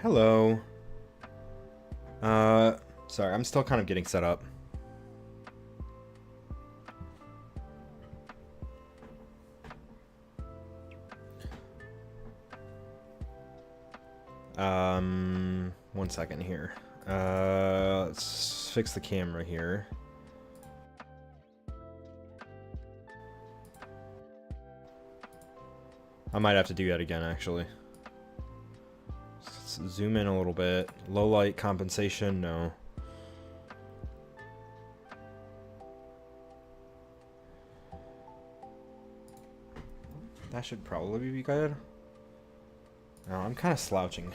Hello. Uh, Sorry, I'm still kind of getting set up. One second here. Let's fix the camera here. I might have to do that again, actually. Let's zoom in a little bit. Low light compensation, no. That should probably be good. No, I'm kind of slouching.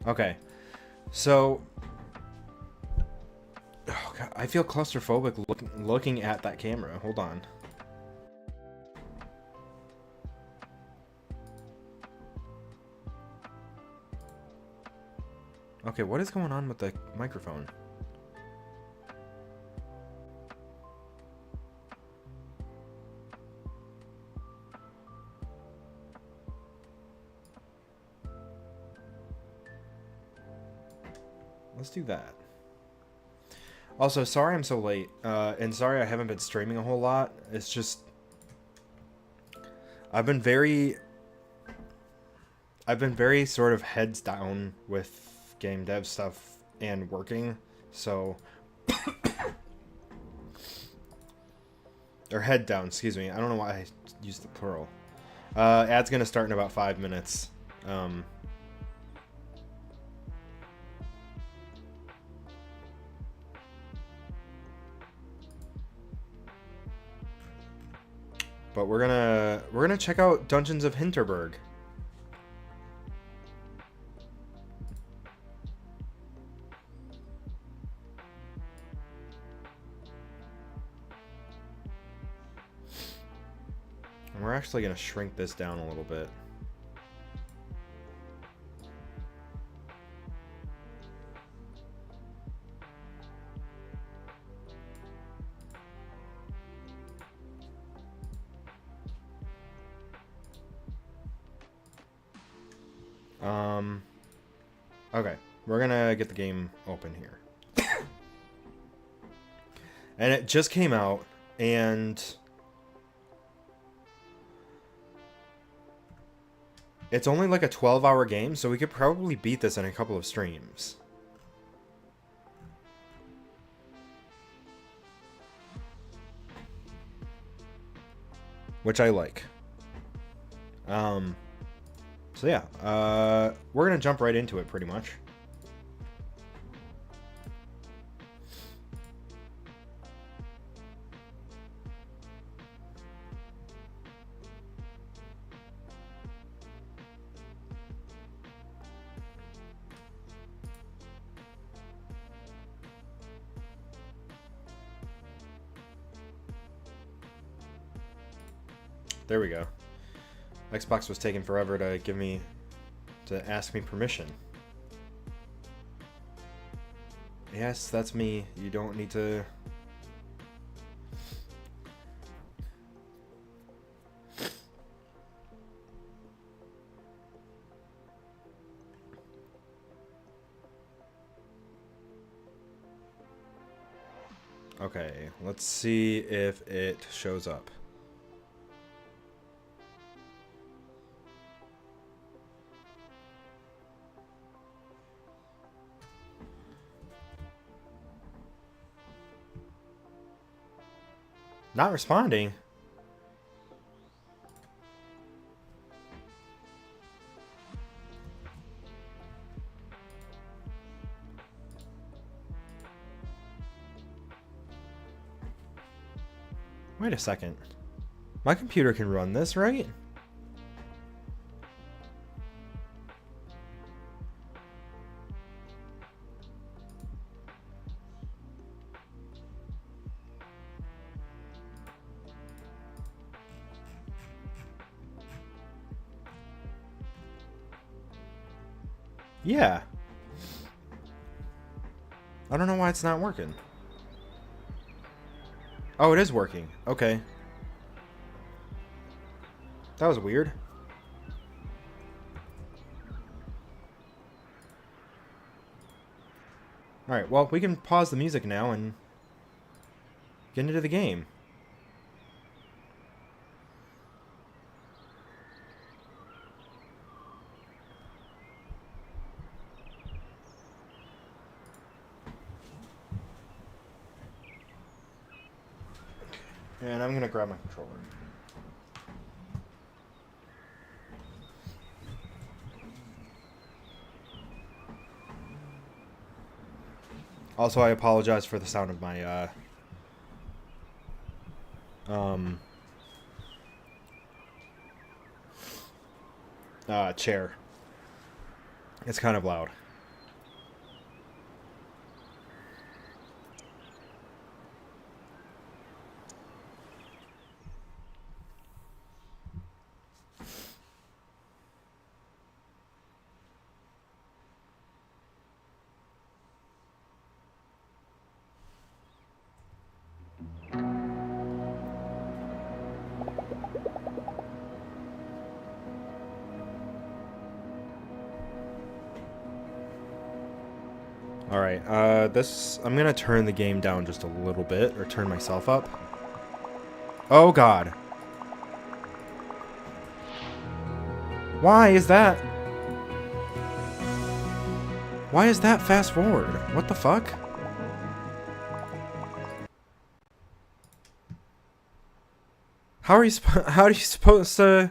Okay, so oh God, I feel claustrophobic looking at that camera. Hold on. Okay, what is going on with the microphone? Let's do that. Also, sorry I'm so late, and sorry I haven't been streaming a whole lot. It's just I've been very sort of heads down with game dev stuff and working, so or head down, excuse me. I don't know why I used the plural. Ad's gonna start in about 5 minutes. But we're gonna check out Dungeons of Hinterberg. And we're actually gonna shrink this down a little bit. Okay, we're gonna get the game open here. And it just came out, and it's only like a 12-hour game, so we could probably beat this in a couple of streams. Which I like. So yeah, we're gonna jump right into it pretty much. There we go. Xbox was taking forever to ask me permission. Yes, that's me. You don't need to... Okay, let's see if it shows up. Not responding. Wait a second. My computer can run this, right? Yeah. I don't know why it's not working. Oh, it is working. Okay. That was weird. Alright, well, we can pause the music now and get into the game. And I'm gonna grab my controller. Also, I apologize for the sound of my, chair. It's kind of loud. Alright, I'm gonna turn the game down just a little bit, or turn myself up. Oh god. Why is that? Why is that fast forward? What the fuck? How are you supposed to...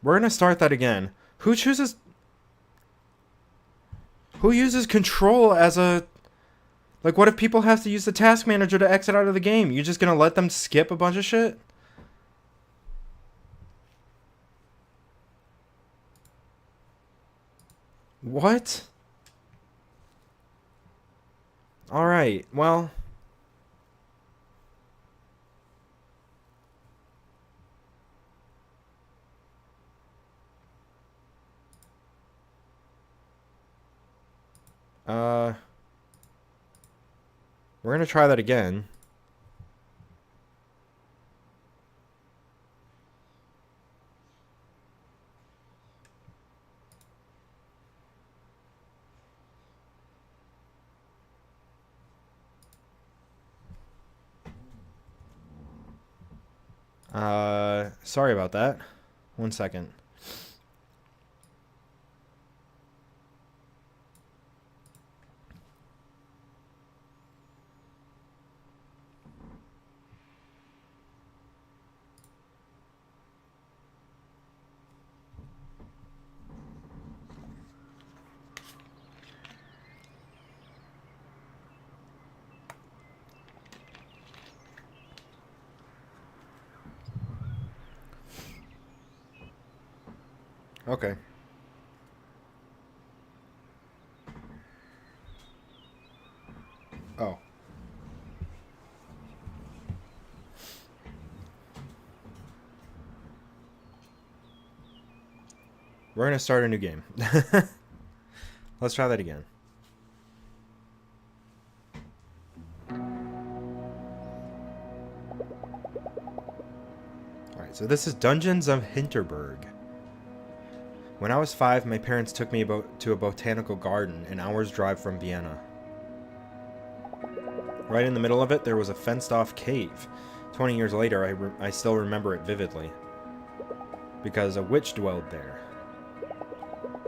We're gonna start that again. Who uses control as a... Like, what if people have to use the task manager to exit out of the game? You just gonna let them skip a bunch of shit? What? Alright, well... We're gonna try that again. Sorry about that. 1 second. Okay. Oh. We're gonna start a new game. Let's try that again. Alright, so this is Dungeons of Hinterberg. When I was 5, my parents took me to a botanical garden an hour's drive from Vienna. Right in the middle of it, there was a fenced-off cave. 20 years later, I still remember it vividly. Because a witch dwelled there.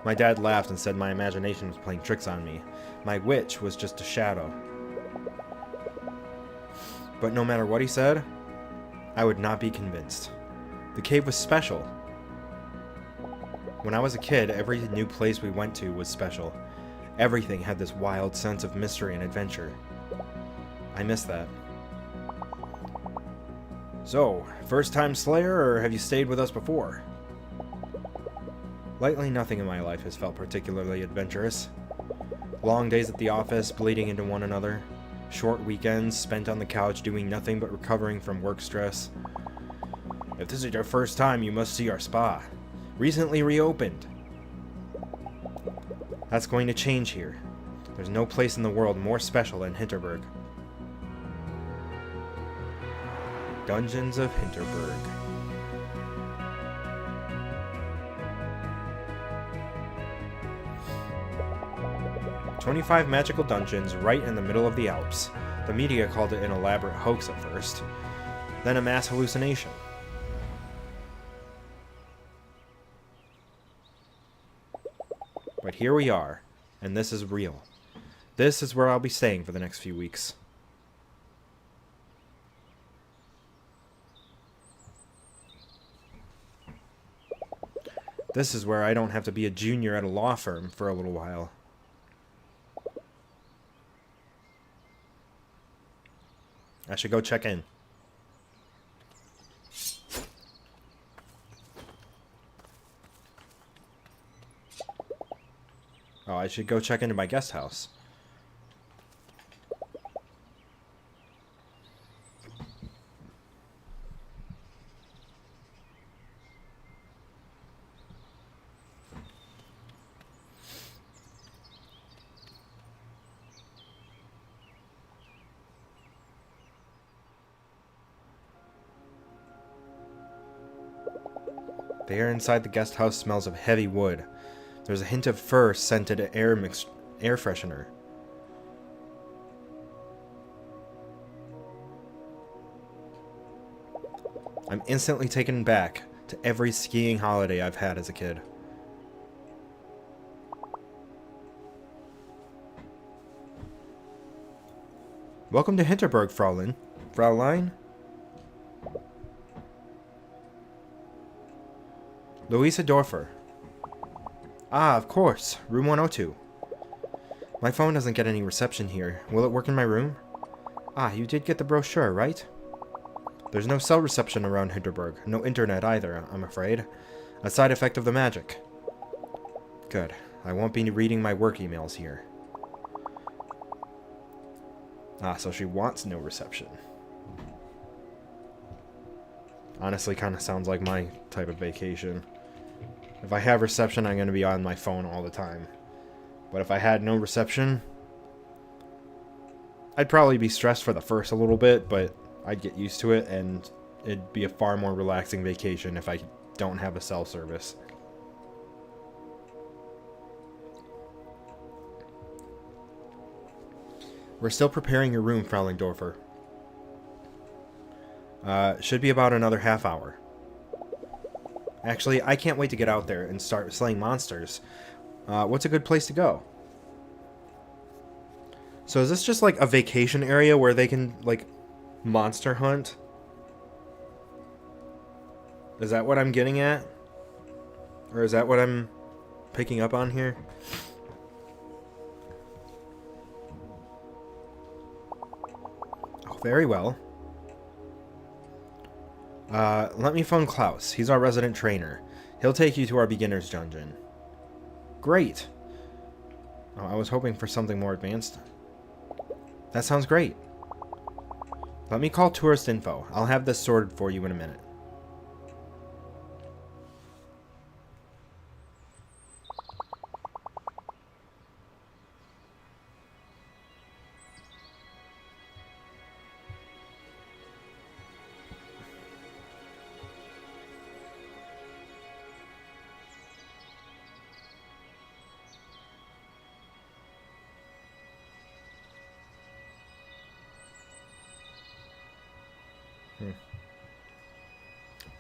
My dad laughed and said my imagination was playing tricks on me. My witch was just a shadow. But no matter what he said, I would not be convinced. The cave was special. When I was a kid, every new place we went to was special. Everything had this wild sense of mystery and adventure. I miss that. So, first-time Slayer, or have you stayed with us before? Lately, nothing in my life has felt particularly adventurous. Long days at the office, bleeding into one another. Short weekends spent on the couch doing nothing but recovering from work stress. If this is your first time, you must see our spa. Recently reopened. That's going to change here. There's no place in the world more special than Hinterberg. Dungeons of Hinterberg. "25 magical dungeons right in the middle of the Alps. The media called it an elaborate hoax at first, then a mass hallucination. But here we are, and this is real. This is where I'll be staying for the next few weeks." This is where I don't have to be a junior at a law firm for a little while. I should go check in. Oh, I should go check into my guest house. The air inside the guest house smells of heavy wood. There's a hint of fur-scented air freshener. I'm instantly taken back to every skiing holiday I've had as a kid. "Welcome to Hinterberg, Fraulein. Louisa Dorfer." "Ah, of course. Room 102. My phone doesn't get any reception here. Will it work in my room?" "Ah, you did get the brochure, right?" "There's no cell reception around Hinterberg. No internet either, I'm afraid. A side effect of the magic." "Good. I won't be reading my work emails here." Ah, so she wants no reception. Honestly, kind of sounds like my type of vacation. If I have reception, I'm going to be on my phone all the time. But if I had no reception, I'd probably be stressed for the first a little bit, but I'd get used to it, and it'd be a far more relaxing vacation if I don't have a cell service. "We're still preparing your room, Fraulein Dorfer. Should be about another half hour." Actually, I can't wait to get out there and start slaying monsters. What's a good place to go? So is this just like a vacation area where they can like monster hunt? Is that what I'm getting at? Or is that what I'm picking up on here? Oh, very well. Let me phone Klaus. He's our resident trainer. He'll take you to our beginner's dungeon. Great. Oh, I was hoping for something more advanced. That sounds great. Let me call Tourist Info. I'll have this sorted for you in a minute.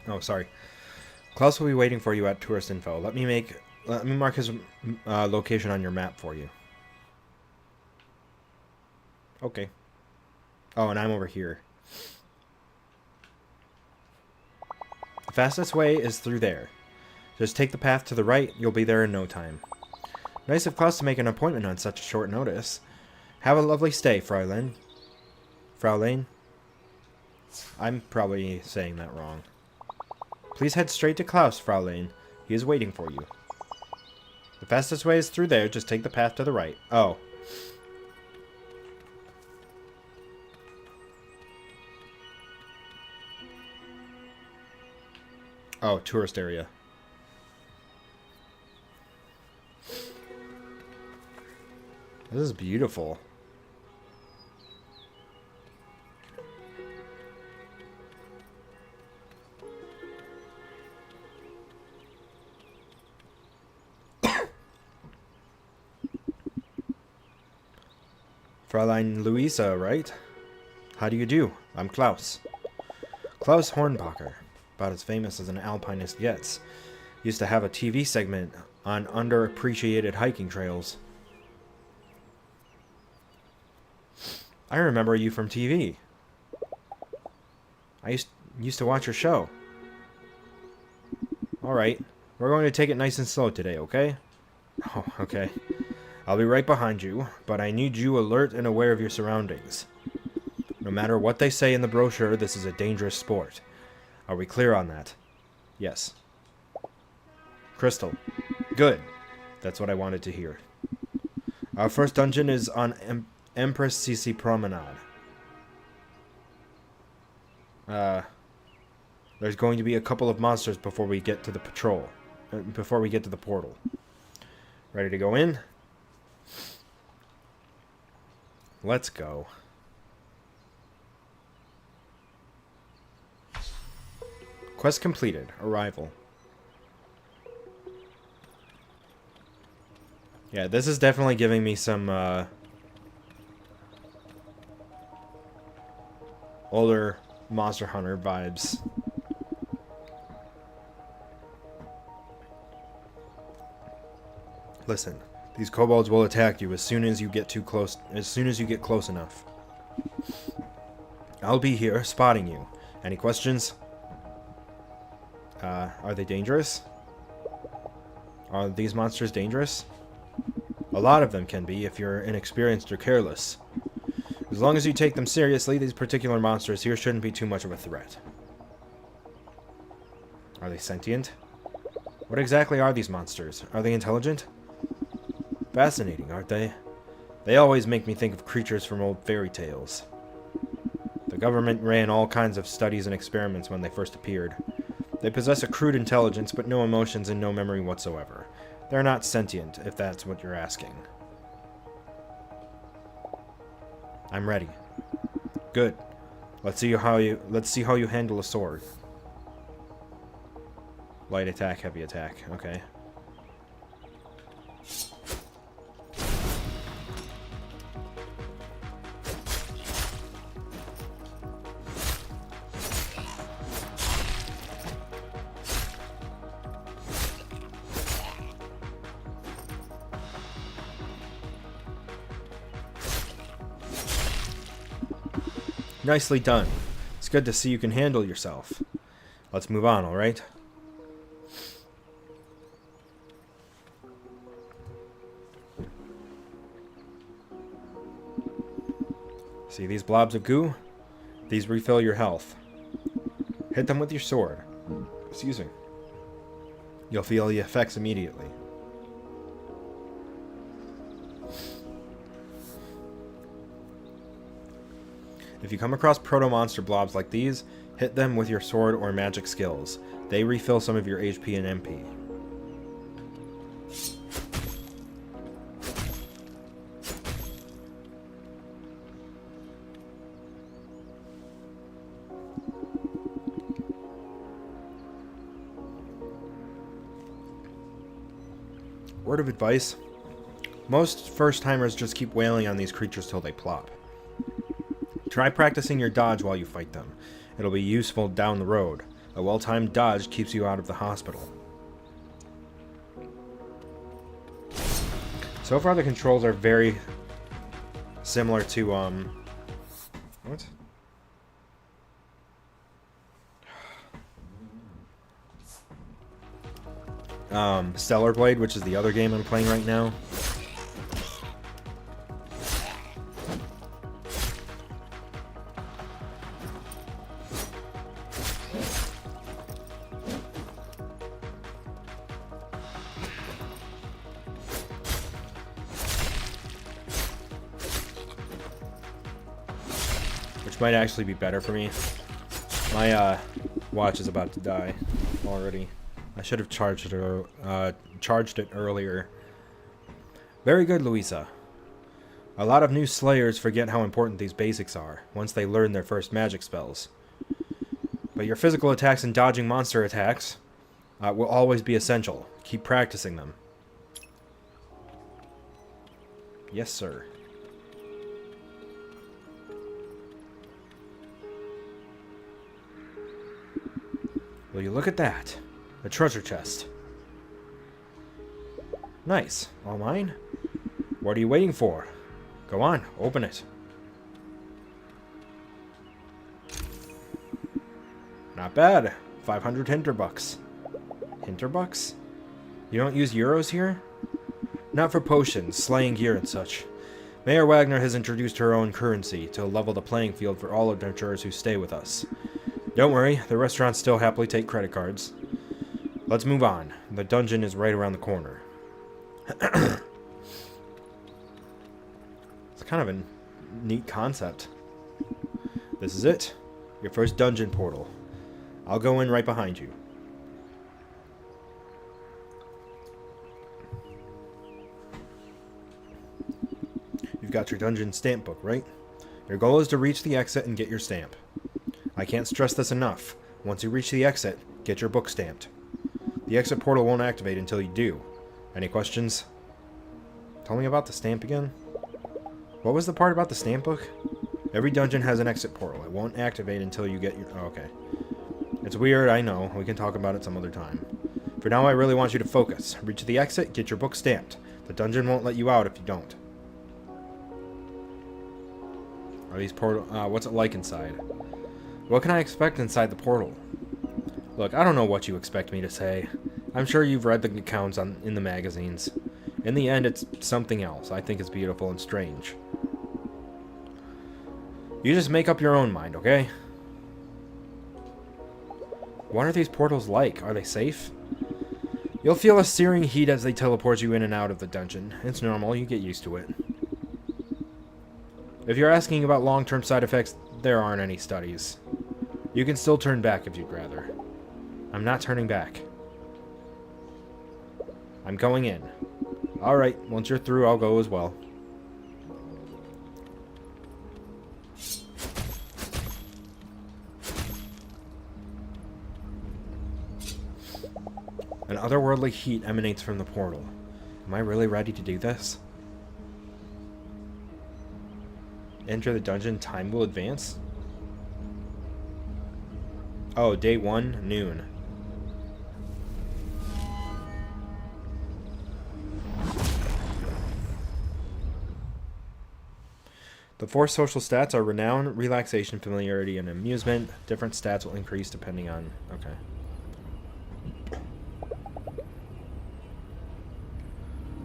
Oh, sorry. Klaus will be waiting for you at Tourist Info. Let me mark his location on your map for you. Okay. Oh, and I'm over here. The fastest way is through there. Just take the path to the right. You'll be there in no time. Nice of Klaus to make an appointment on such a short notice. Have a lovely stay, Fraulein. Fraulein? I'm probably saying that wrong. Please head straight to Klaus, Fraulein. He is waiting for you. The fastest way is through there. Just take the path to the right. Oh. Oh, tourist area. This is beautiful. Fräulein Luisa, right? How do you do? I'm Klaus. Klaus Hornbacher. About as famous as an alpinist gets. Used to have a TV segment on underappreciated hiking trails. I remember you from TV. I used to watch your show. Alright, we're going to take it nice and slow today, okay? Oh, okay. I'll be right behind you, but I need you alert and aware of your surroundings. No matter what they say in the brochure, this is a dangerous sport. Are we clear on that? Yes. Crystal. Good. That's what I wanted to hear. Our first dungeon is on Empress CC Promenade. There's going to be a couple of monsters before we get to the patrol. Before we get to the portal. Ready to go in? Let's go. Quest completed. Arrival. Yeah, this is definitely giving me some, older Monster Hunter vibes. Listen, these kobolds will attack you as soon as you get too close, as soon as you get close enough. I'll be here, spotting you. Any questions? Are they dangerous? Are these monsters dangerous? A lot of them can be if you're inexperienced or careless. As long as you take them seriously, these particular monsters here shouldn't be too much of a threat. Are they sentient? What exactly are these monsters? Are they intelligent? Fascinating, aren't they? They always make me think of creatures from old fairy tales. The government ran all kinds of studies and experiments when they first appeared. They possess a crude intelligence, but no emotions and no memory whatsoever. They're not sentient, if that's what you're asking. I'm ready. Good. Let's see how you handle a sword. Light attack, heavy attack. Okay. Nicely done. It's good to see you can handle yourself. Let's move on, alright? See these blobs of goo? These refill your health. Hit them with your sword. Excuse me. You'll feel the effects immediately. If you come across proto-monster blobs like these, hit them with your sword or magic skills. They refill some of your HP and MP. Word of advice: most first-timers just keep wailing on these creatures till they plop. Try practicing your dodge while you fight them. It'll be useful down the road. A well-timed dodge keeps you out of the hospital. So far the controls are very similar to, what? Stellar Blade, which is the other game I'm playing right now. Might actually be better for me. My watch is about to die already. I should have charged it earlier. Very good, Louisa. A lot of new slayers forget how important these basics are once they learn their first magic spells. But your physical attacks and dodging monster attacks will always be essential. Keep practicing them. Yes, sir. Will you look at that? A treasure chest. Nice. All mine? What are you waiting for? Go on, open it. Not bad. 500 Hinterbucks. Hinterbucks? You don't use euros here? Not for potions, slaying gear and such. Mayor Wagner has introduced her own currency to level the playing field for all adventurers who stay with us. Don't worry, the restaurants still happily take credit cards. Let's move on. The dungeon is right around the corner. It's kind of a neat concept. This is it. Your first dungeon portal. I'll go in right behind you. You've got your dungeon stamp book, right? Your goal is to reach the exit and get your stamp. I can't stress this enough. Once you reach the exit, get your book stamped. The exit portal won't activate until you do. Any questions? Tell me about the stamp again. What was the part about the stamp book? Every dungeon has an exit portal. It won't activate until you get your... Oh, okay. It's weird, I know. We can talk about it some other time. For now, I really want you to focus. Reach the exit, get your book stamped. The dungeon won't let you out if you don't. Are these portal... what's it like inside? What can I expect inside the portal? Look, I don't know what you expect me to say. I'm sure you've read the accounts in the magazines. In the end, it's something else. I think it's beautiful and strange. You just make up your own mind, okay? What are these portals like? Are they safe? You'll feel a searing heat as they teleport you in and out of the dungeon. It's normal, you get used to it. If you're asking about long-term side effects, there aren't any studies. You can still turn back if you'd rather. I'm not turning back. I'm going in. Alright, once you're through, I'll go as well. An otherworldly heat emanates from the portal. Am I really ready to do this? Enter the dungeon, time will advance? Oh, day 1, noon. The 4 social stats are renown, relaxation, familiarity, and amusement. Different stats will increase depending on... Okay.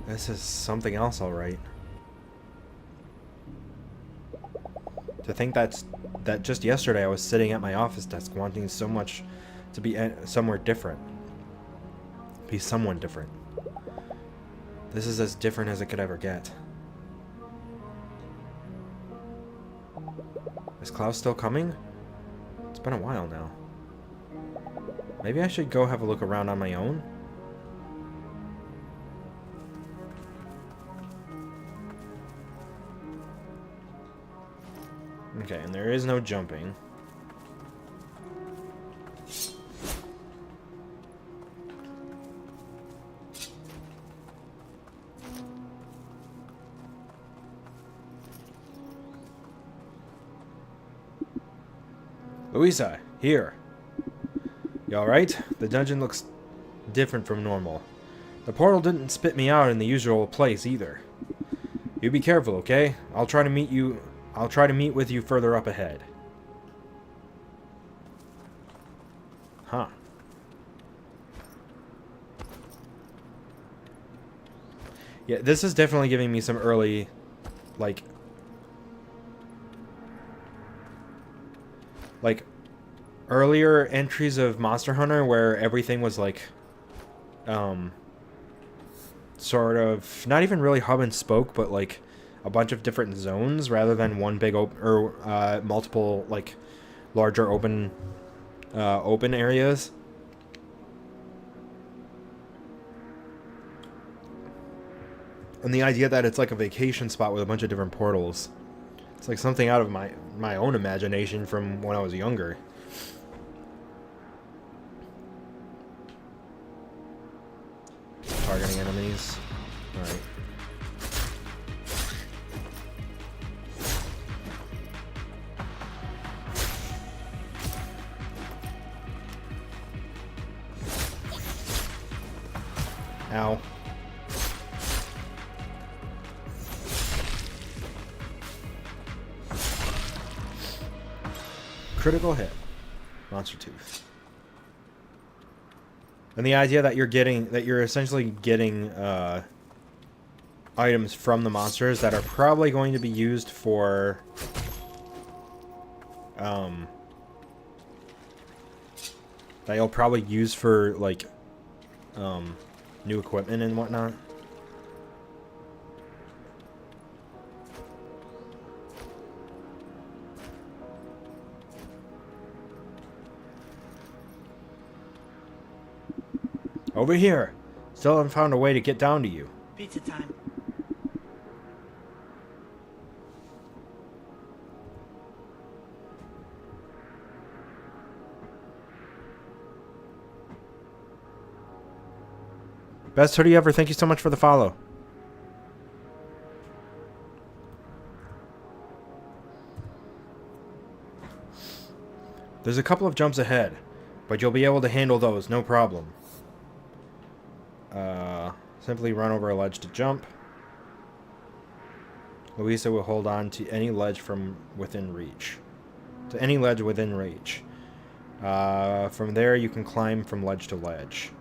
This is something else, alright. To think that just yesterday I was sitting at my office desk wanting so much to be somewhere different. Be someone different. This is as different as it could ever get. Is Klaus still coming? It's been a while now. Maybe I should go have a look around on my own? Okay, and there is no jumping. Louisa, here. You alright? The dungeon looks different from normal. The portal didn't spit me out in the usual place either. You be careful, okay? I'll try to meet with you further up ahead. Huh. Yeah, this is definitely giving me some early, like earlier entries of Monster Hunter where everything was like, sort of, not even really hub and spoke, but like a bunch of different zones rather than one big multiple like larger open areas. And the idea that it's like a vacation spot with a bunch of different portals. It's like something out of my own imagination from when I was younger. Targeting enemies. Alright. Ow. Critical hit. Monster Tooth. And the idea that you're essentially getting items from the monsters that are probably going to be used for that you'll probably use for like new equipment and whatnot. Over here. Still haven't found a way to get down to you. Pizza time. Best hoodie ever. Thank you so much for the follow. There's a couple of jumps ahead, but you'll be able to handle those, no problem. Simply run over a ledge to jump. Louisa will hold on to any ledge from within reach. To any ledge within reach. From there, you can climb from ledge to ledge.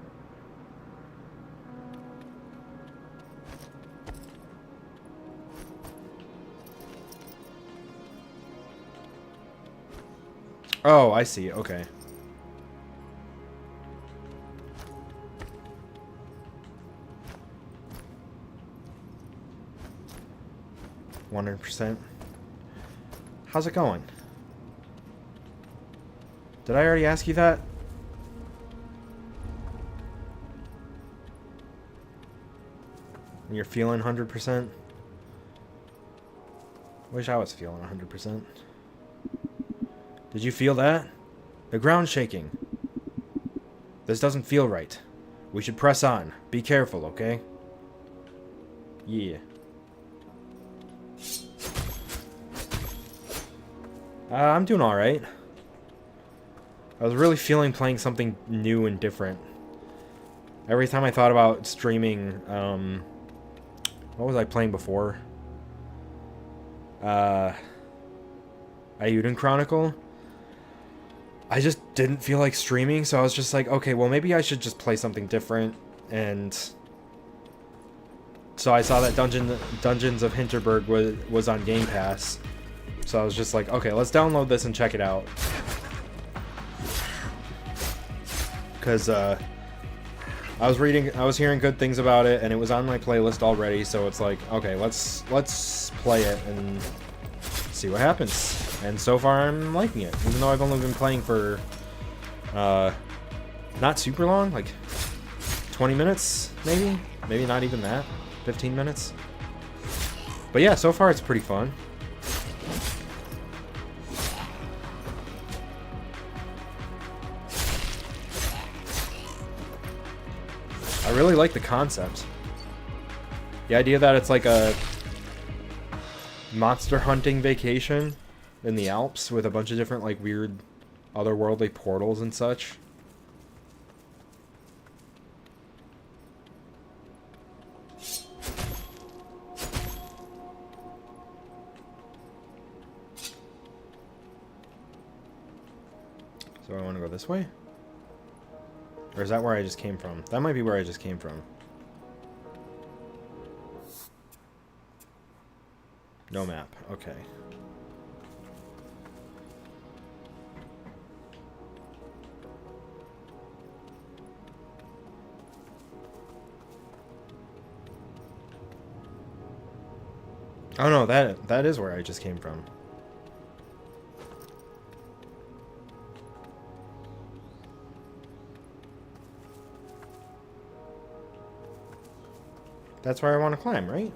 Oh, I see. Okay. 100%. How's it going? Did I already ask you that? And you're feeling 100%? Wish I was feeling 100%. Did you feel that? The ground's shaking. This doesn't feel right. We should press on. Be careful, okay? Yeah. I'm doing alright. I was really feeling playing something new and different. Every time I thought about streaming, what was I playing before? Ayuden Chronicle? I just didn't feel like streaming, so I was just like, okay, well maybe I should just play something different, and so I saw that Dungeons of Hinterberg was on Game Pass, so I was just like, okay, let's download this and check it out, because I was hearing good things about it, and it was on my playlist already, so it's like, okay, let's play it and see what happens. And so far, I'm liking it, even though I've only been playing for, not super long, like 20 minutes, maybe? Maybe not even that, 15 minutes. But yeah, so far it's pretty fun. I really like the concept. The idea that it's like a monster hunting vacation in the Alps with a bunch of different like weird otherworldly portals and such. So I want to go this way? Or is that where I just came from? That might be where I just came from. No map. Okay. Oh no, that is where I just came from. That's where I want to climb, right?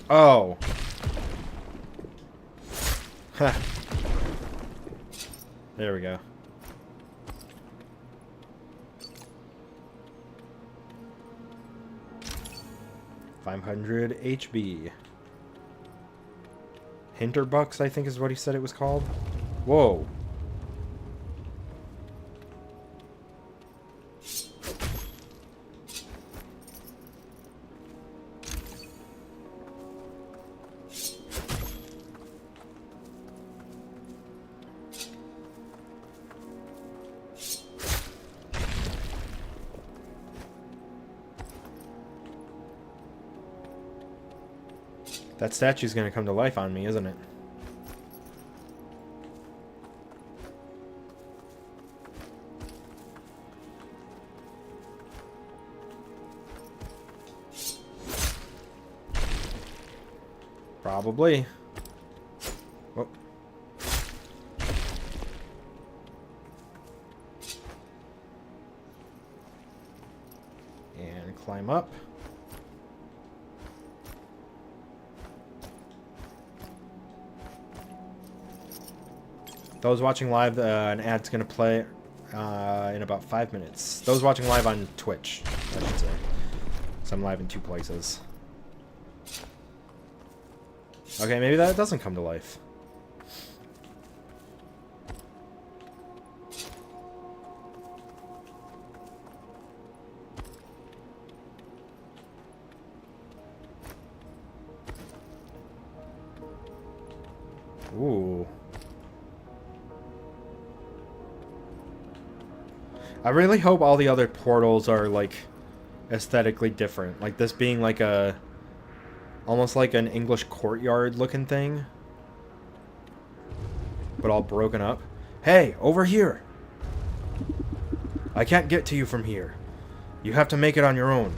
Oh. Ha. There we go. $500 HB. Hinterbucks, I think is what he said it was called. Whoa. That statue's gonna come to life on me, isn't it? Probably. Oh. And climb up. Those watching live, an ad's going to play in about 5 minutes. Those watching live on Twitch, I should say. So I'm live in 2 places. Okay, maybe that doesn't come to life. Ooh. I really hope all the other portals are, like, aesthetically different. Like, this being, like, a... almost like an English courtyard looking thing. But all broken up. Hey, over here! I can't get to you from here. You have to make it on your own.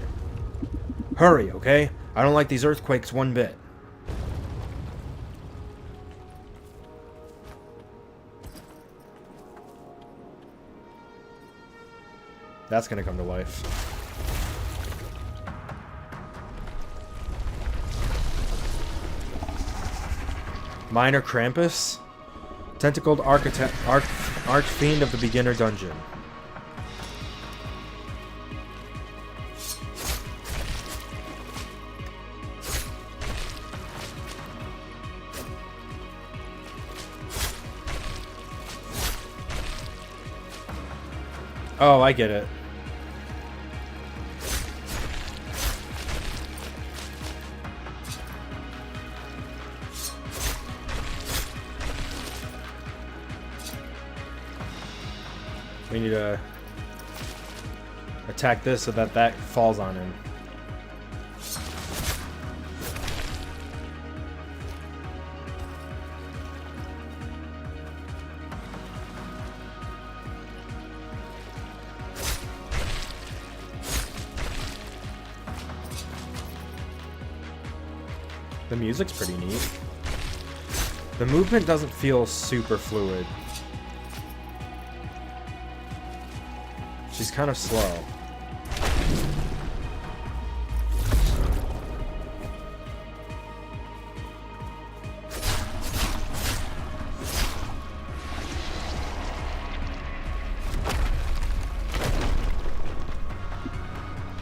Hurry, okay? I don't like these earthquakes one bit. That's gonna come to life. Minor Krampus? Tentacled Archfiend of the Beginner Dungeon. Oh, I get it. We need to attack this so that that falls on him. The music's pretty neat. The movement doesn't feel super fluid. She's kind of slow.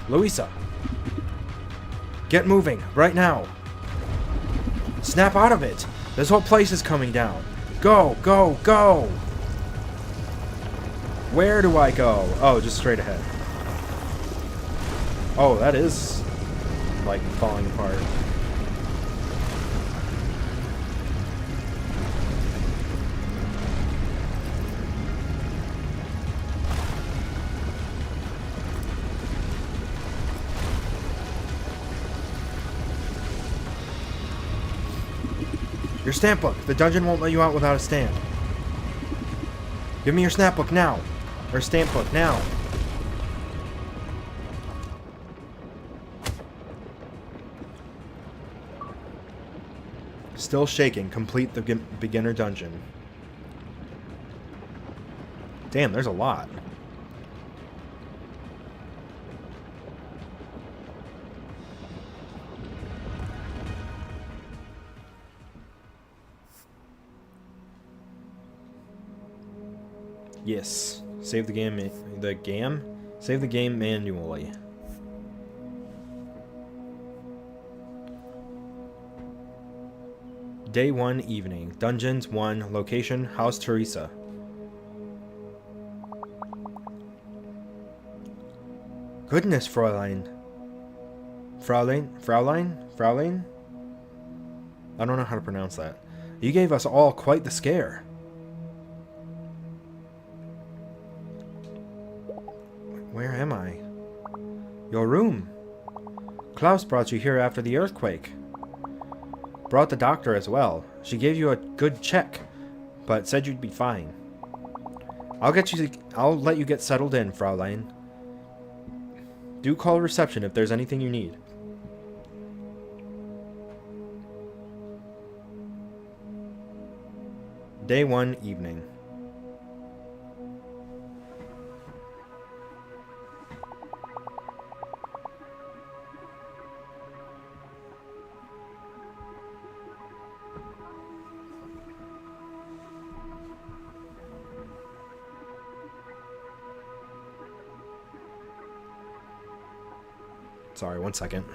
Louisa! Get moving, right now! Snap out of it! This whole place is coming down! Go, go, go! Where do I go? Oh, just straight ahead. Oh, that is, like, falling apart. Your stamp book! The dungeon won't let you out without a stamp. Give me your snap book now! Or stamp book now! Still shaking. Complete the beginner dungeon. Damn, there's a lot. Yes. Save the game. Save the game manually. Day 1 evening. Dungeons 1. Location House Teresa. Goodness, Fräulein. Fraulein? I don't know how to pronounce that. You gave us all quite the scare. Where am I? Your room. Klaus brought you here after the earthquake. Brought the doctor as well. She gave you a good check, but said you'd be fine. I'll let you get settled in, Fraulein. Do call reception if there's anything you need. Day 1 evening. Sorry, 1 second.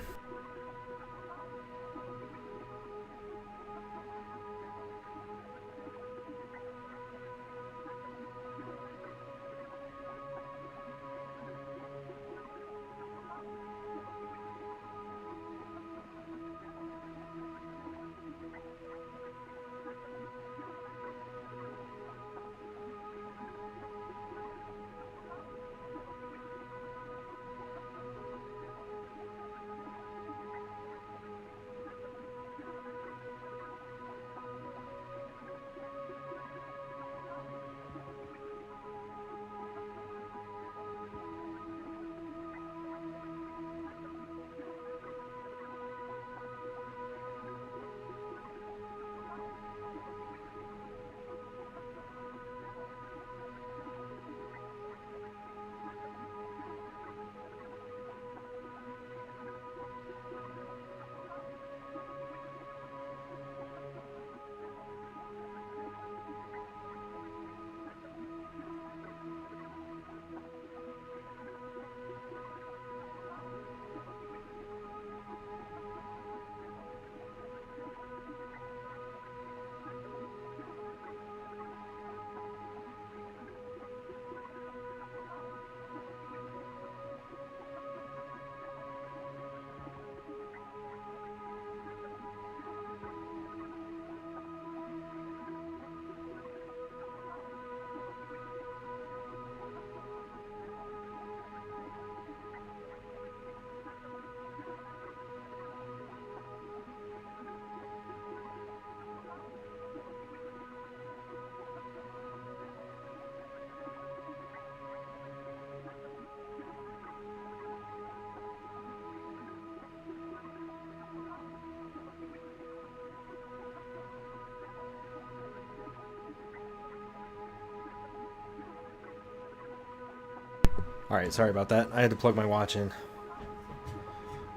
Alright, sorry about that. I had to plug my watch in.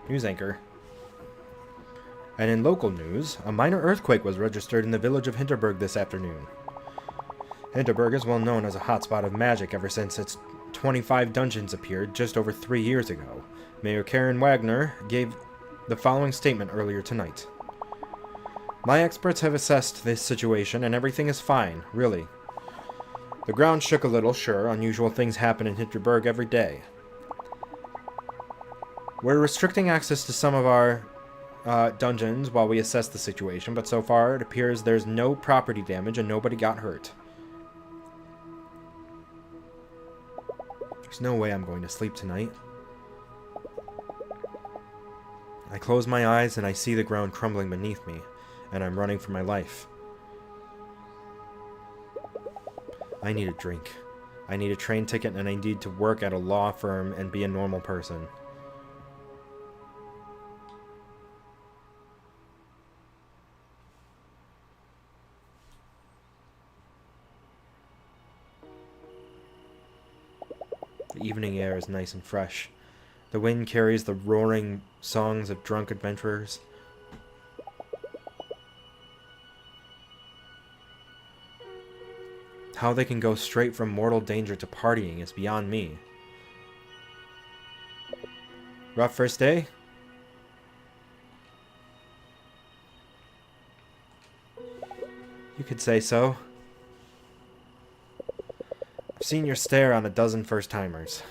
News anchor. And in local news, a minor earthquake was registered in the village of Hinterberg this afternoon. Hinterberg is well known as a hotspot of magic ever since its 25 dungeons appeared just over 3 years ago. Mayor Karen Wagner gave the following statement earlier tonight. My experts have assessed this situation and everything is fine, really. The ground shook a little, sure. Unusual things happen in Hinterberg every day. We're restricting access to some of our dungeons while we assess the situation, but so far it appears there's no property damage and nobody got hurt. There's no way I'm going to sleep tonight. I close my eyes and I see the ground crumbling beneath me. and I'm running for my life. I need a drink. I need a train ticket, and I need to work at a law firm and be a normal person. The evening air is nice and fresh. The wind carries the roaring songs of drunk adventurers. How they can go straight from mortal danger to partying is beyond me. Rough first day? You could say so. I've seen your stare on a dozen first-timers.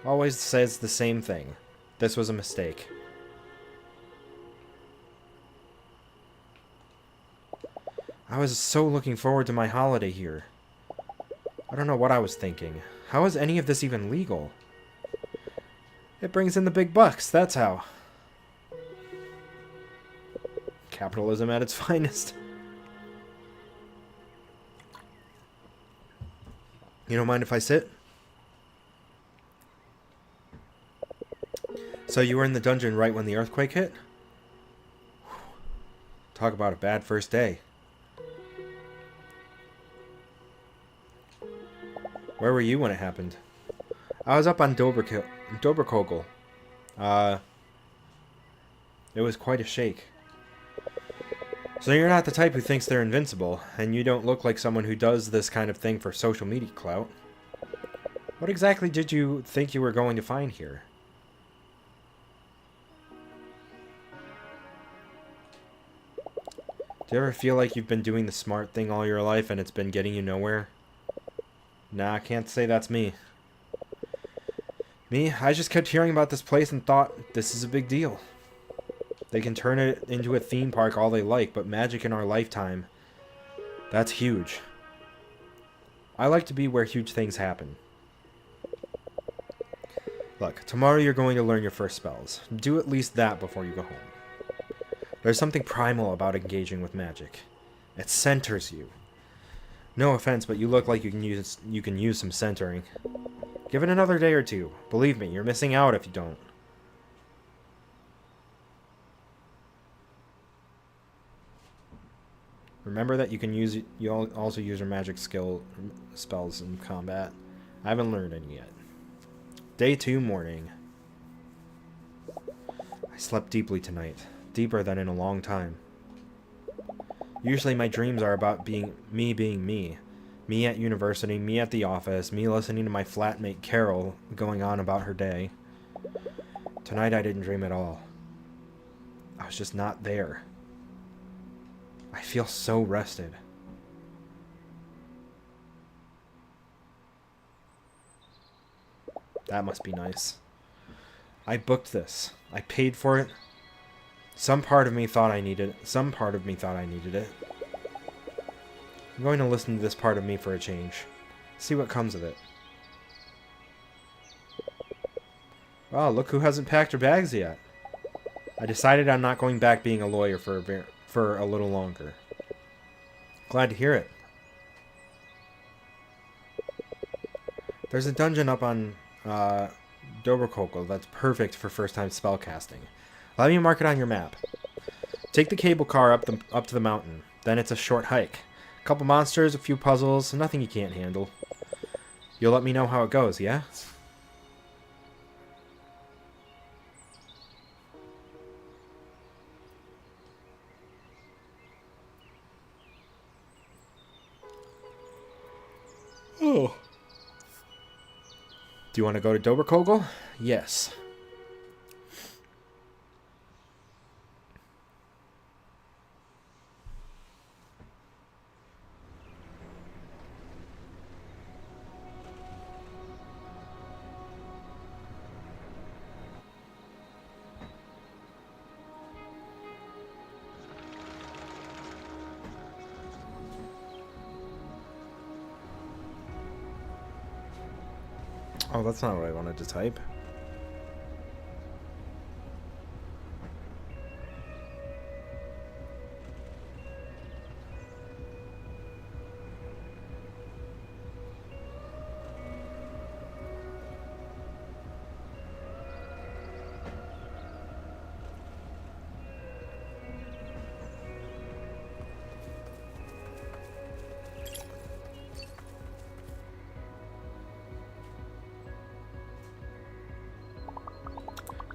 Always says the same thing. This was a mistake. I was so looking forward to my holiday here. I don't know what I was thinking. How is any of this even legal? It brings in the big bucks, that's how. Capitalism at its finest. You don't mind if I sit? So you were in the dungeon right when the earthquake hit? Talk about a bad first day. Where were you when it happened? I was up on Doberkogel. It was quite a shake. So you're not the type who thinks they're invincible, and you don't look like someone who does this kind of thing for social media clout. What exactly did you think you were going to find here? Do you ever feel like you've been doing the smart thing all your life and it's been getting you nowhere? Nah, I can't say that's me. Me, I just kept hearing about this place and thought, this is a big deal. They can turn it into a theme park all they like, but magic in our lifetime, that's huge. I like to be where huge things happen. Look, tomorrow you're going to learn your first spells. Do at least that before you go home. There's something primal about engaging with magic. It centers you. No offense, but you look like you can use some centering. Give it another day or two. Believe me, you're missing out if you don't. Remember that you also use your magic spells in combat. I haven't learned any yet. Day 2 morning. I slept deeply tonight. Deeper than in a long time. Usually my dreams are about being me. Me at university, me at the office, me listening to my flatmate Carol going on about her day. Tonight I didn't dream at all. I was just not there. I feel so rested. That must be nice. I booked this. I paid for it. Some part of me thought I needed it. Some part of me thought I needed it. I'm going to listen to this part of me for a change. See what comes of it. Wow, look who hasn't packed her bags yet. I decided I'm not going back being a lawyer for a little longer. Glad to hear it. There's a dungeon up on Doberkogel that's perfect for first-time spellcasting. Let me mark it on your map. Take the cable car up to the mountain. Then it's a short hike. A couple monsters, a few puzzles, nothing you can't handle. You'll let me know how it goes, yeah? Oh. Do you want to go to Doberkogel? Yes. Oh, that's not what I wanted to type.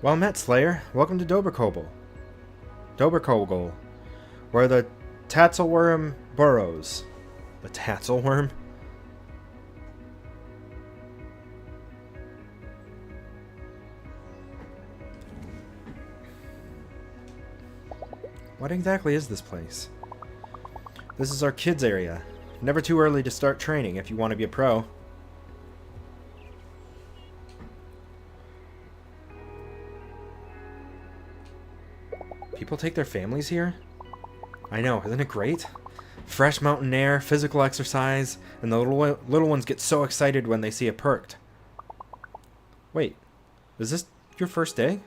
Well met, Slayer. Welcome to Doberkogel. Doberkogel, where the Tatzelworm burrows. The Tatzelworm? What exactly is this place? This is our kids area. Never too early to start training if you want to be a pro. People take their families here? I know, isn't it great? Fresh mountain air, physical exercise, and the little ones get so excited when they see a perked. Wait, is this your first day?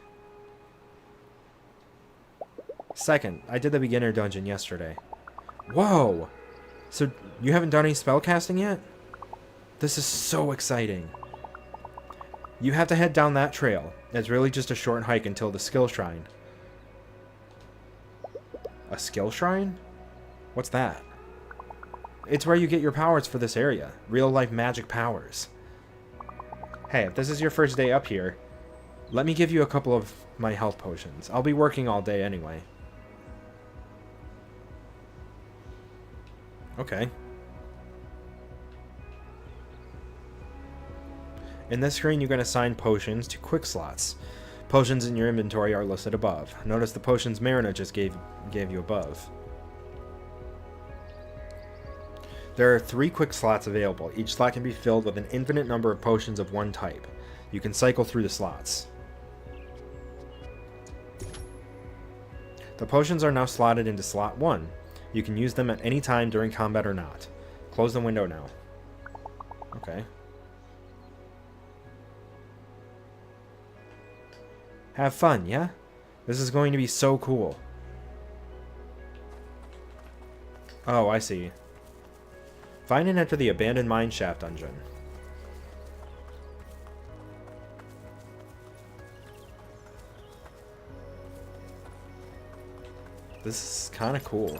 Second, I did the beginner dungeon yesterday. Whoa! So you haven't done any spellcasting yet? This is so exciting. You have to head down that trail. It's really just a short hike until the skill shrine. A skill shrine? What's that? It's where you get your powers for this area. Real-life magic powers. Hey, if this is your first day up here, let me give you a couple of my health potions. I'll be working all day anyway. Okay. In this screen, you can assign potions to quick slots. Potions in your inventory are listed above. Notice the potions Marina just gave you above. There are 3 quick slots available. Each slot can be filled with an infinite number of potions of one type. You can cycle through the slots. The potions are now slotted into slot 1. You can use them at any time during combat or not. Close the window now. Okay. Have fun, yeah? This is going to be so cool. Oh, I see. Find and enter the abandoned mine shaft dungeon. This is kind of cool.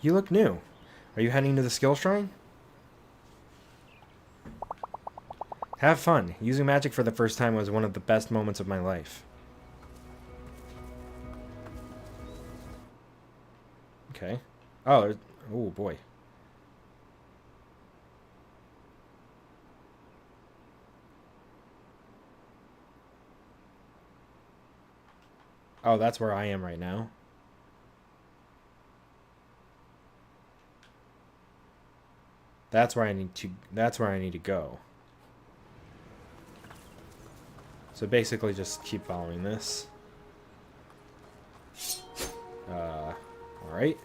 You look new. Are you heading to the skill shrine? Have fun. Using magic for the first time was one of the best moments of my life. Okay. Oh, oh boy. Oh, that's where I am right now. That's where I need to go. So basically just keep following this. Alright.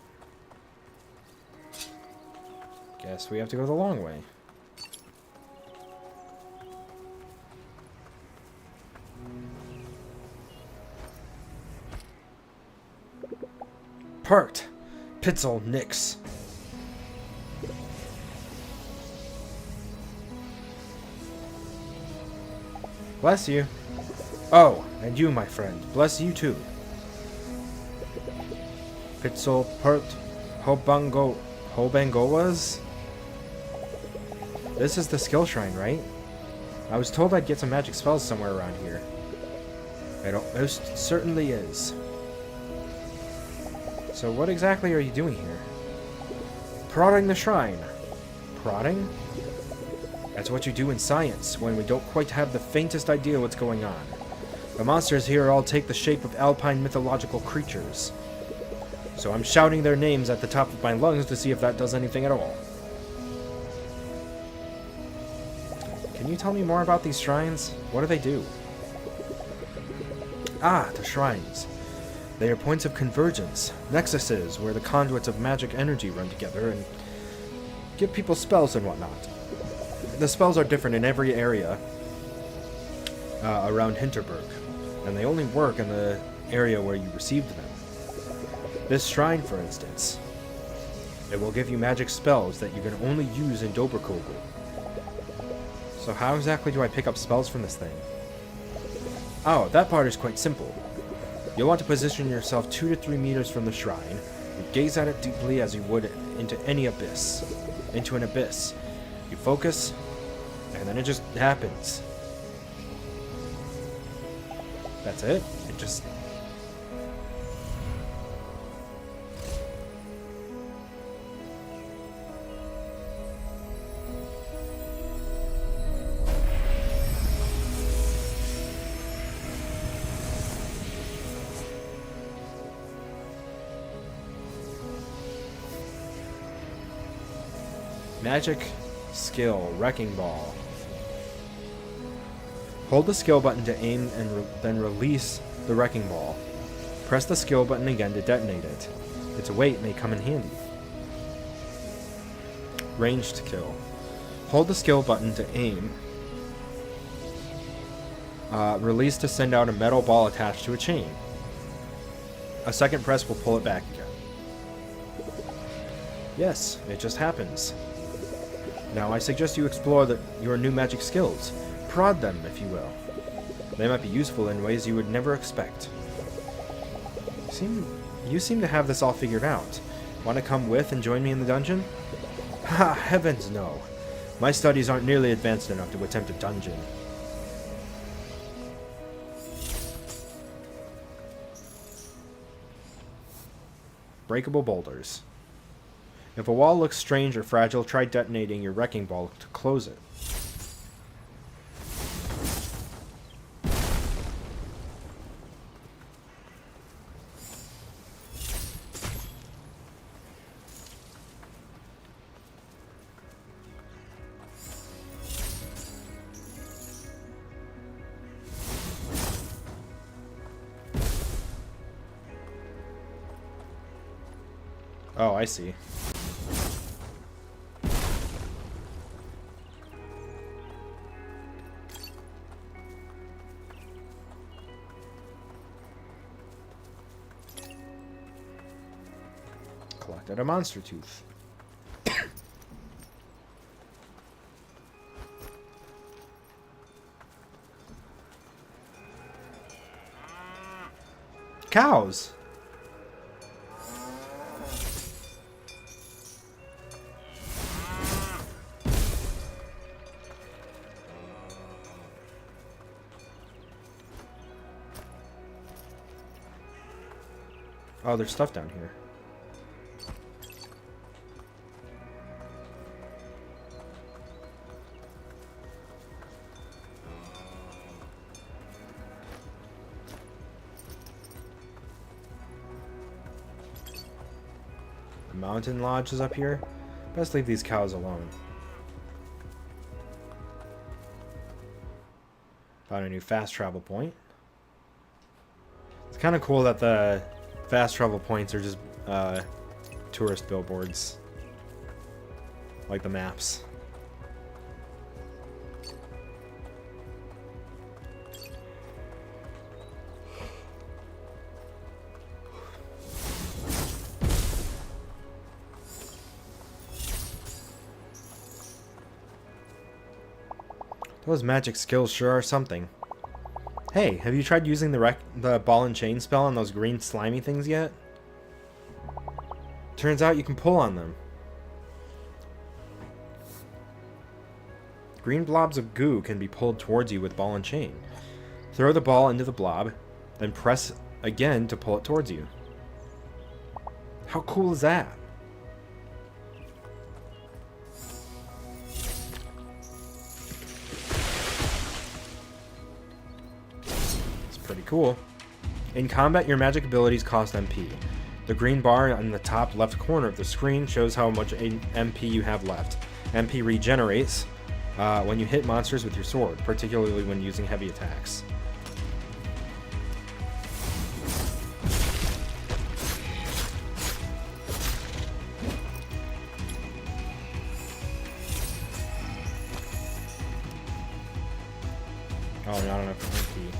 Guess we have to go the long way. Perked. Pitzel Nix. Bless you. Oh, and you, my friend. Bless you too. Pitzel Pert Hobangoas? This is the skill shrine, right? I was told I'd get some magic spells somewhere around here. It most certainly is. So what exactly are you doing here? Prodding the shrine. Prodding? That's what you do in science, when we don't quite have the faintest idea what's going on. The monsters here all take the shape of alpine mythological creatures. So I'm shouting their names at the top of my lungs to see if that does anything at all. Can you tell me more about these shrines? What do they do? Ah, the shrines. They are points of convergence, nexuses where the conduits of magic energy run together and give people spells and whatnot. The spells are different in every area around Hinterberg, and they only work in the area where you received them. This shrine, for instance. It will give you magic spells that you can only use in Dobrkogel. So how exactly do I pick up spells from this thing? Oh, that part is quite simple. You'll want to position yourself 2 to 3 meters from the shrine, and gaze at it deeply as you would into an abyss. You focus, and then it just happens. That's it? It just... Magic skill, Wrecking Ball. Hold the skill button to aim and then release the Wrecking Ball. Press the skill button again to detonate it. Its weight may come in handy. Ranged kill. Hold the skill button to aim. Release to send out a metal ball attached to a chain. A second press will pull it back again. Yes, it just happens. Now I suggest you explore your new magic skills. Prod them, if you will. They might be useful in ways you would never expect. You seem to have this all figured out. Want to come with and join me in the dungeon? Ha! Heavens no. My studies aren't nearly advanced enough to attempt a dungeon. Breakable boulders. If a wall looks strange or fragile, try detonating your wrecking ball to close it. Oh, I see. Collected a monster tooth. Cows. Oh, there's stuff down here. The mountain lodge is up here. Best leave these cows alone. Found a new fast travel point. It's kind of cool that the fast travel points are just tourist billboards, like the maps. Those magic skills sure are something. Hey, have you tried using the ball and chain spell on those green slimy things yet? Turns out you can pull on them. Green blobs of goo can be pulled towards you with ball and chain. Throw the ball into the blob, then press again to pull it towards you. How cool is that? Pretty cool. In combat, your magic abilities cost MP. The green bar on the top left corner of the screen shows how much MP you have left. MP regenerates when you hit monsters with your sword, particularly when using heavy attacks. Oh, not enough MP.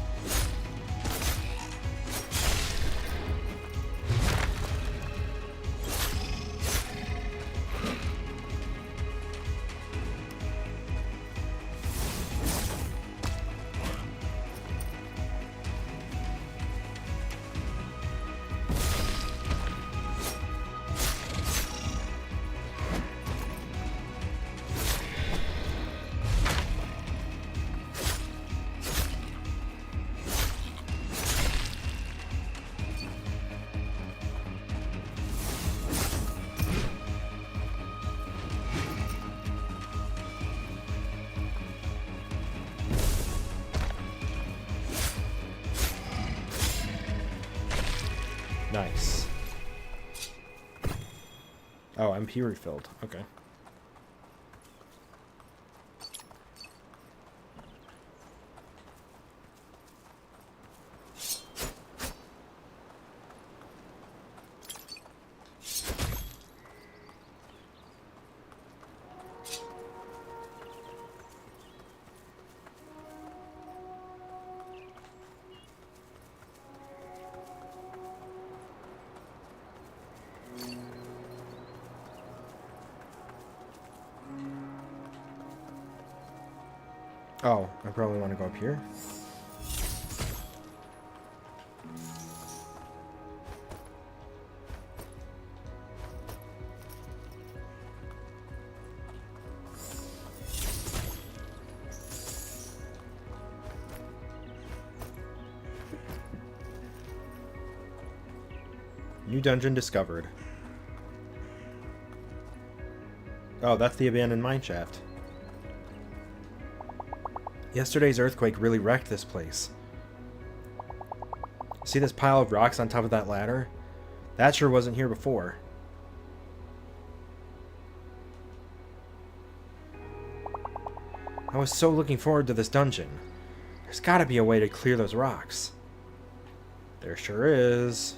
Nice. Oh, MP refilled. Okay. Oh, I probably want to go up here. New dungeon discovered. Oh, that's the abandoned mineshaft. Yesterday's earthquake really wrecked this place. See this pile of rocks on top of that ladder? That sure wasn't here before. I was so looking forward to this dungeon. There's gotta be a way to clear those rocks. There sure is.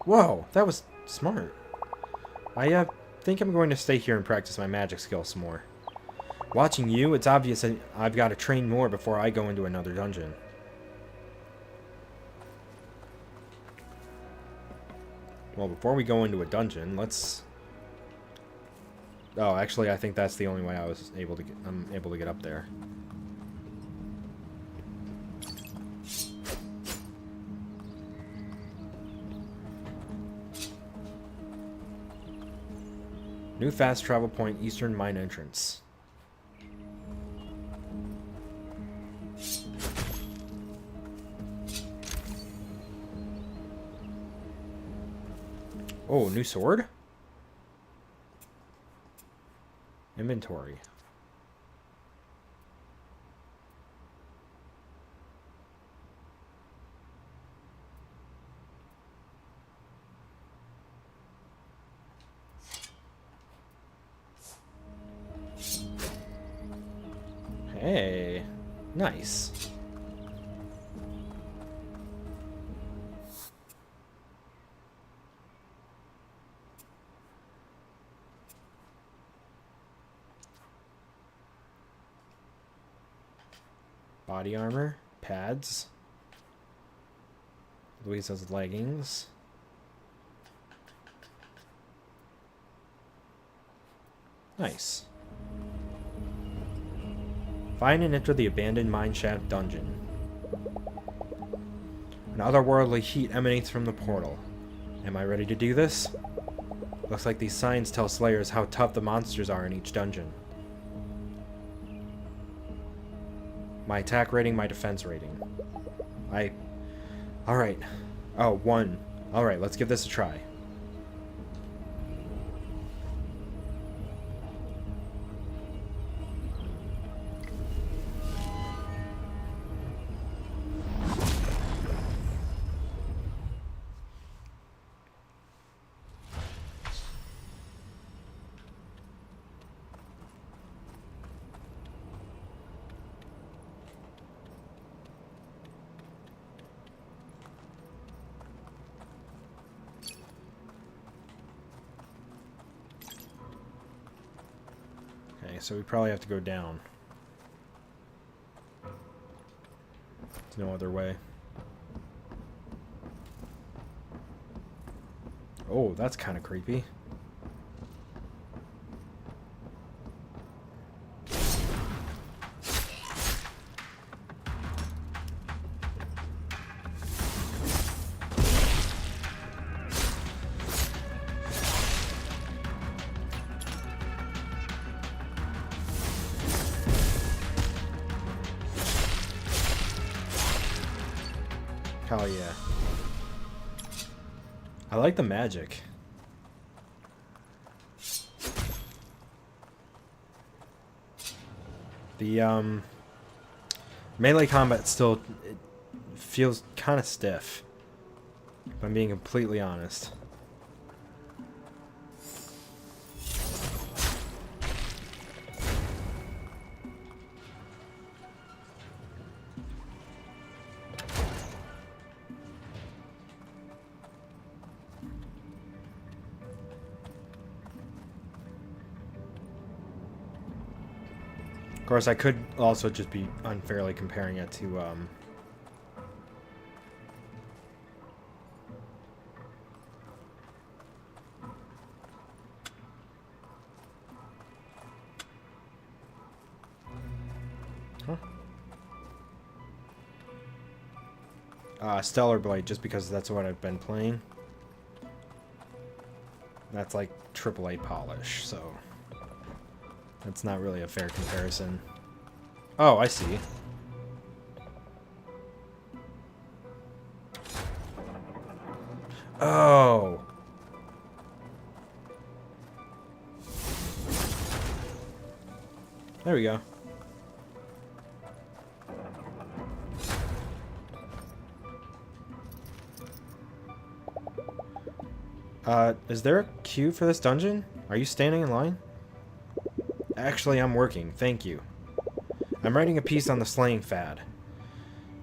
Whoa, that was smart. I think I'm going to stay here and practice my magic skills some more. Watching you, it's obvious that I've got to train more before I go into another dungeon. Well, before we go into a dungeon, let's... Oh, actually, I think that's the only way I'm able to get up there. New fast travel point, Eastern Mine entrance. Oh, new sword? Inventory. Hey, nice. Body armor, pads. Louisa's leggings. Nice. Find and enter the abandoned mineshaft dungeon. An otherworldly heat emanates from the portal. Am I ready to do this? Looks like these signs tell Slayers how tough the monsters are in each dungeon. My attack rating, my defense rating. Alright. Oh, 1. Alright, let's give this a try. So we probably have to go down. There's no other way. Oh, that's kind of creepy. Hell yeah. I like the magic. The melee combat still it feels kind of stiff, if I'm being completely honest. Of course, I could also just be unfairly comparing it to, Stellar Blade, just because that's what I've been playing. That's like AAA polish, so that's not really a fair comparison. Oh, I see. Oh. There we go. Is there a queue for this dungeon? Are you standing in line? Actually, I'm working. Thank you. I'm writing a piece on the slaying fad.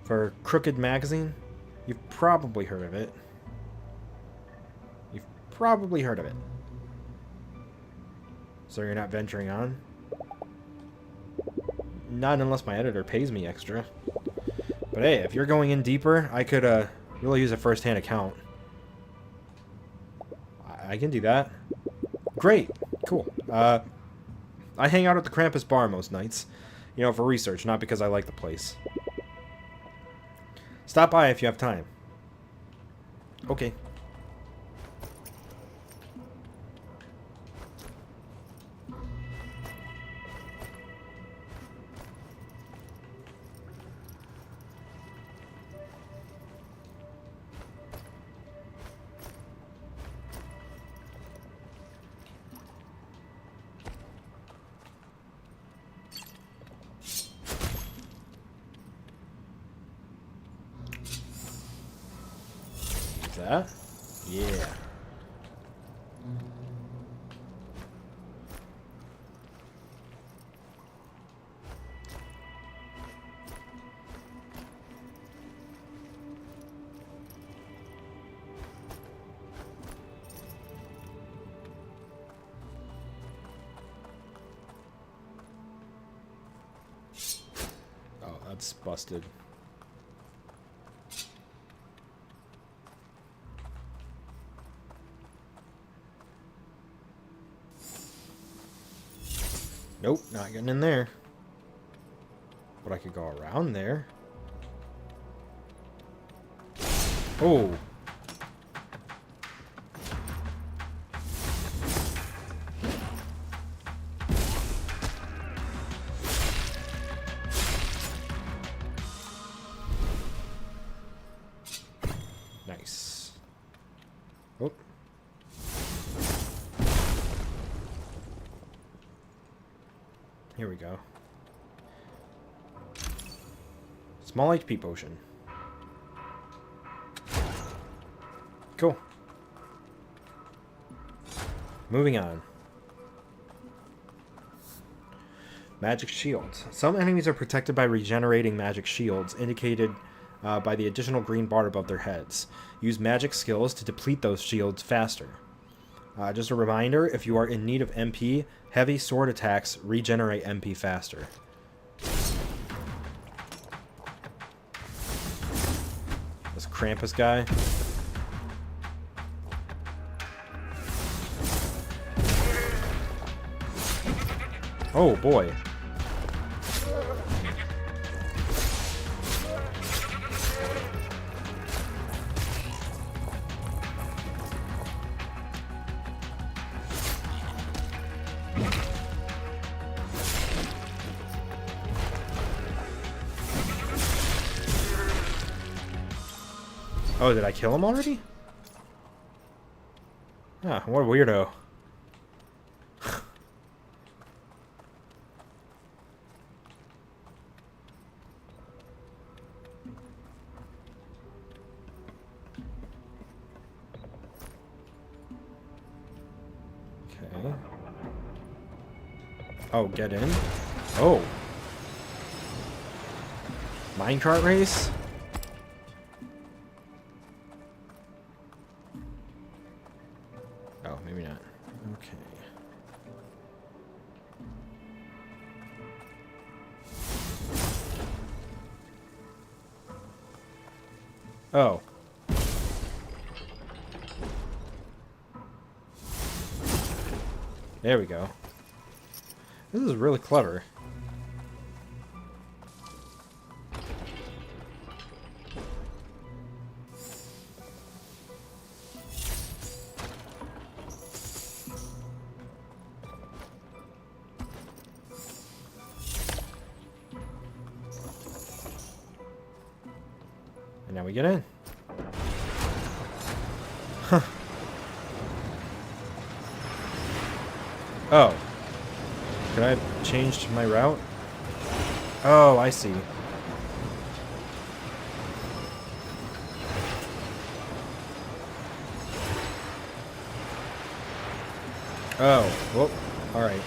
For Crooked Magazine? You've probably heard of it. You've probably heard of it. So you're not venturing on? Not unless my editor pays me extra. But hey, if you're going in deeper, I could really use a first-hand account. I can do that. Great. Cool. I hang out at the Krampus bar most nights. You know, for research, not because I like the place. Stop by if you have time. Okay. That? Yeah. Oh, that's busted. Nope, not getting in there. But I could go around there. Oh. Nice. Oh. Here we go. Small HP potion. Cool. Moving on. Magic shields. Some enemies are protected by regenerating magic shields, indicated by the additional green bar above their heads. Use magic skills to deplete those shields faster. Just a reminder, if you are in need of MP, heavy sword attacks regenerate MP faster. This Krampus guy. Oh boy. Oh, did I kill him already? Ah, what a weirdo. Okay. Oh, get in? Oh. Minecart race? Oh, maybe not. Okay. Oh. There we go. This is really clever. And now we get in. Huh. Oh. Could I have changed my route? Oh, I see. Oh, whoop. Alright.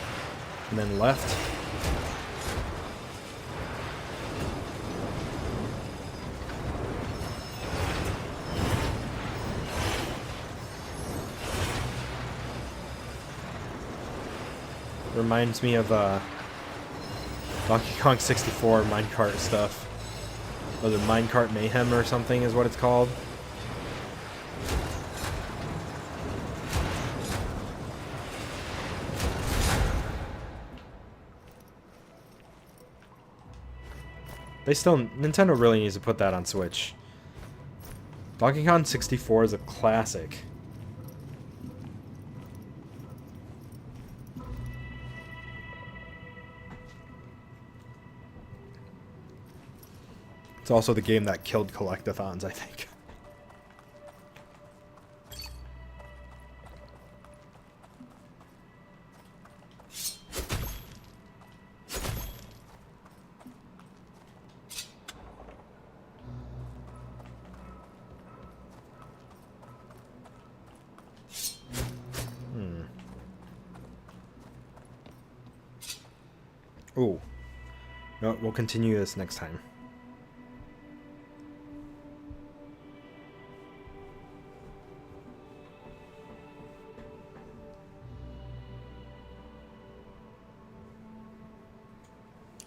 And then left. Reminds me of Donkey Kong 64 minecart stuff. Was it Minecart Mayhem or something is what it's called? Nintendo really needs to put that on Switch. Donkey Kong 64 is a classic. It's also the game that killed collectathons, I think. Ooh. No, we'll continue this next time.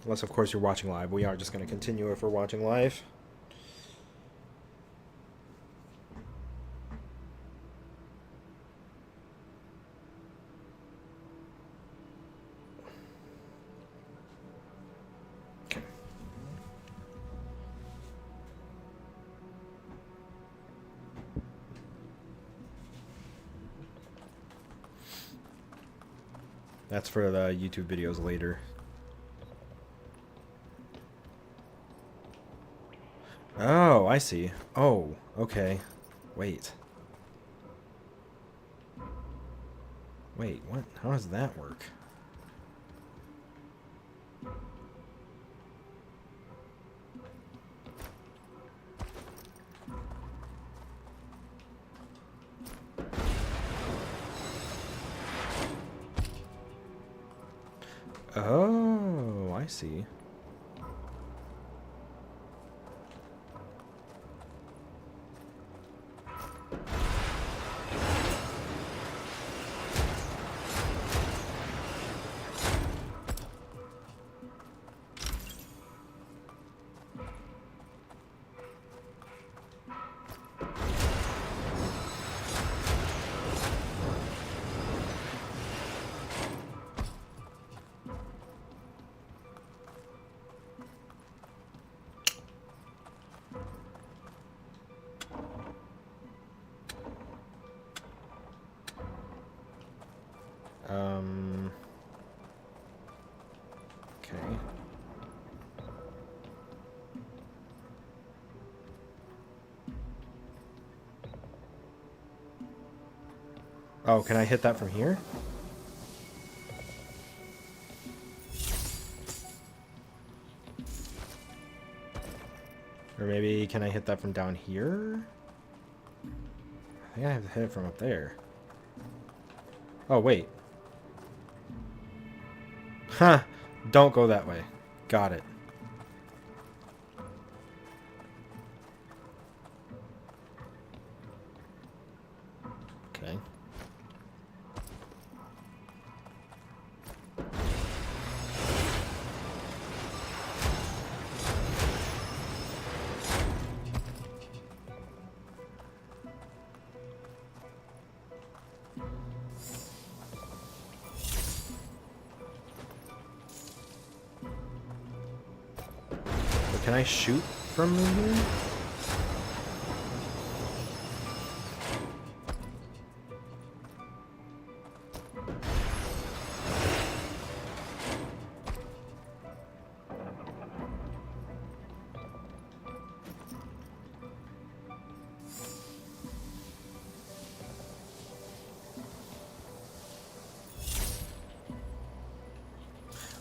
Unless, of course, you're watching live. We are just going to continue if we're watching live. Okay. That's for the YouTube videos later. Oh, I see. Oh, okay. Wait. Wait, what? How does that work? Oh, I see. Okay. Oh, can I hit that from here? Or maybe, can I hit that from down here? I think I have to hit it from up there. Oh, wait. Huh. Don't go that way. Got it. Okay. Can I shoot from here?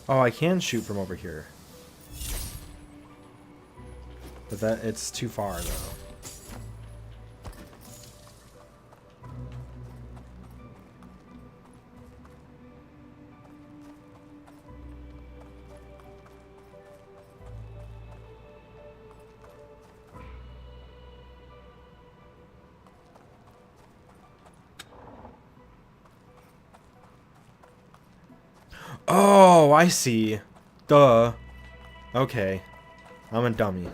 Oh, I can shoot from over here. But that it's too far though. Oh, I see. Duh. Okay. I'm a dummy.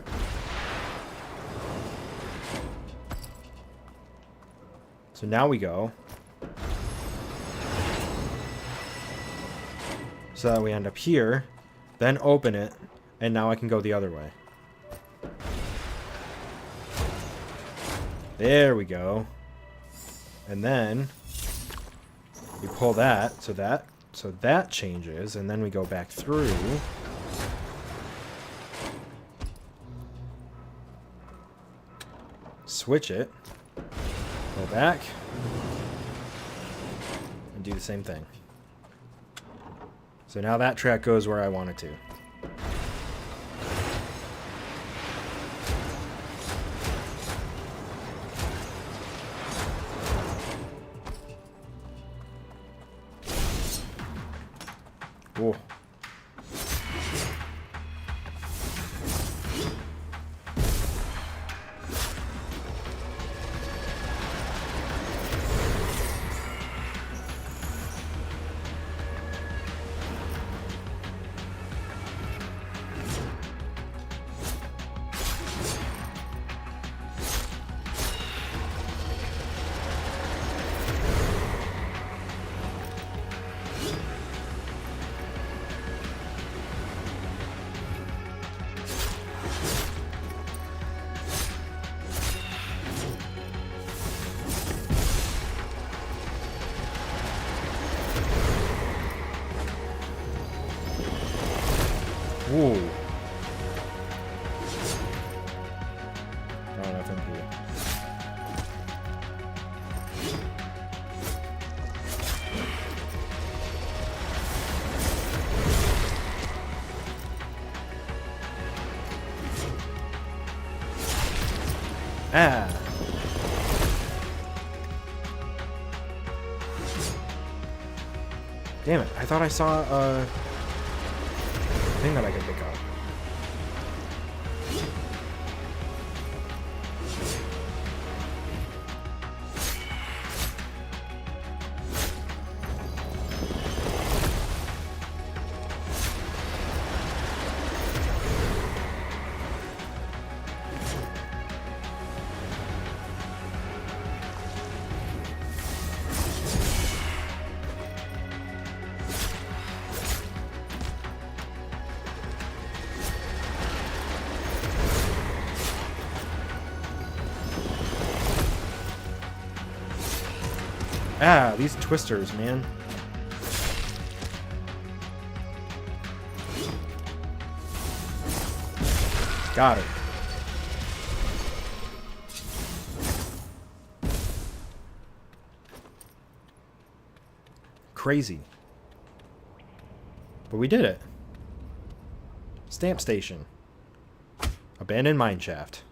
So now we go. So that we end up here. Then open it. And now I can go the other way. There we go. And then we pull that. So that changes. And then we go back through. Switch it. Go back. And do the same thing. So now that track goes where I want it to. Whoa. Whoa. Not enough MP. Ah. Damn it. I thought I saw a thing that I could pick up. Ah, these twisters, man. Got it. Crazy. But we did it. Stamp station. Abandoned mine shaft.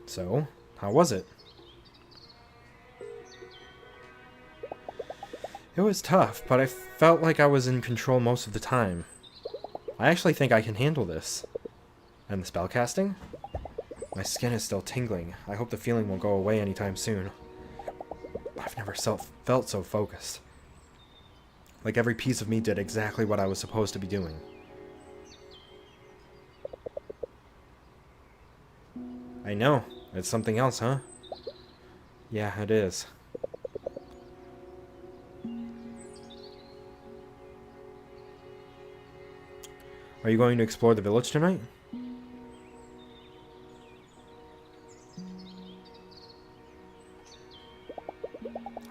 So, how was it? It was tough, but I felt like I was in control most of the time. I actually think I can handle this. And the spellcasting? My skin is still tingling. I hope the feeling won't go away anytime soon. I've never felt so focused. Like every piece of me did exactly what I was supposed to be doing. I know. It's something else, huh? Yeah, it is. Are you going to explore the village tonight?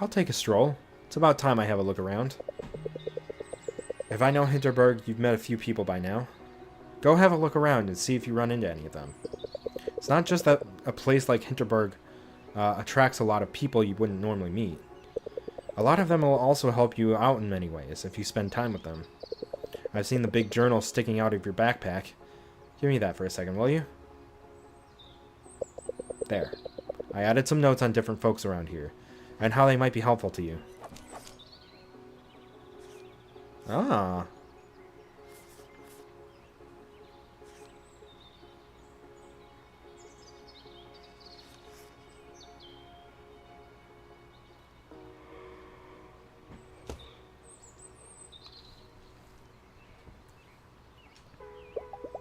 I'll take a stroll. It's about time I have a look around. If I know Hinterberg, you've met a few people by now. Go have a look around and see if you run into any of them. It's not just that a place like Hinterberg attracts a lot of people you wouldn't normally meet. A lot of them will also help you out in many ways if you spend time with them. I've seen the big journal sticking out of your backpack. Give me that for a second, will you? There. I added some notes on different folks around here, and how they might be helpful to you. Ah.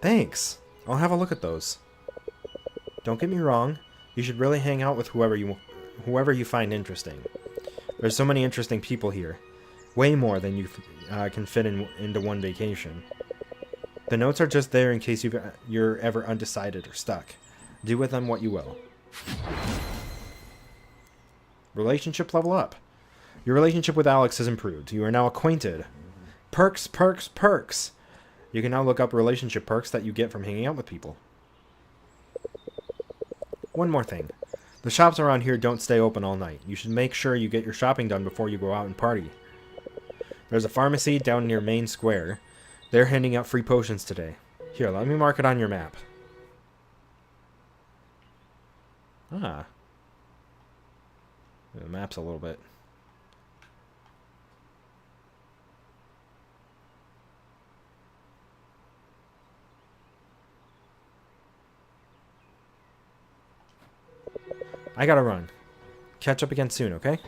Thanks. I'll have a look at those. Don't get me wrong. You should really hang out with whoever you find interesting. There's so many interesting people here. Way more than you can fit into one vacation. The notes are just there in case you're ever undecided or stuck. Do with them what you will. Relationship level up. Your relationship with Alex has improved. You are now acquainted. Perks, perks, perks. You can now look up relationship perks that you get from hanging out with people. One more thing. The shops around here don't stay open all night. You should make sure you get your shopping done before you go out and party. There's a pharmacy down near Main Square. They're handing out free potions today. Here, let me mark it on your map. Ah. The map's a little bit... I gotta run. Catch up again soon, okay?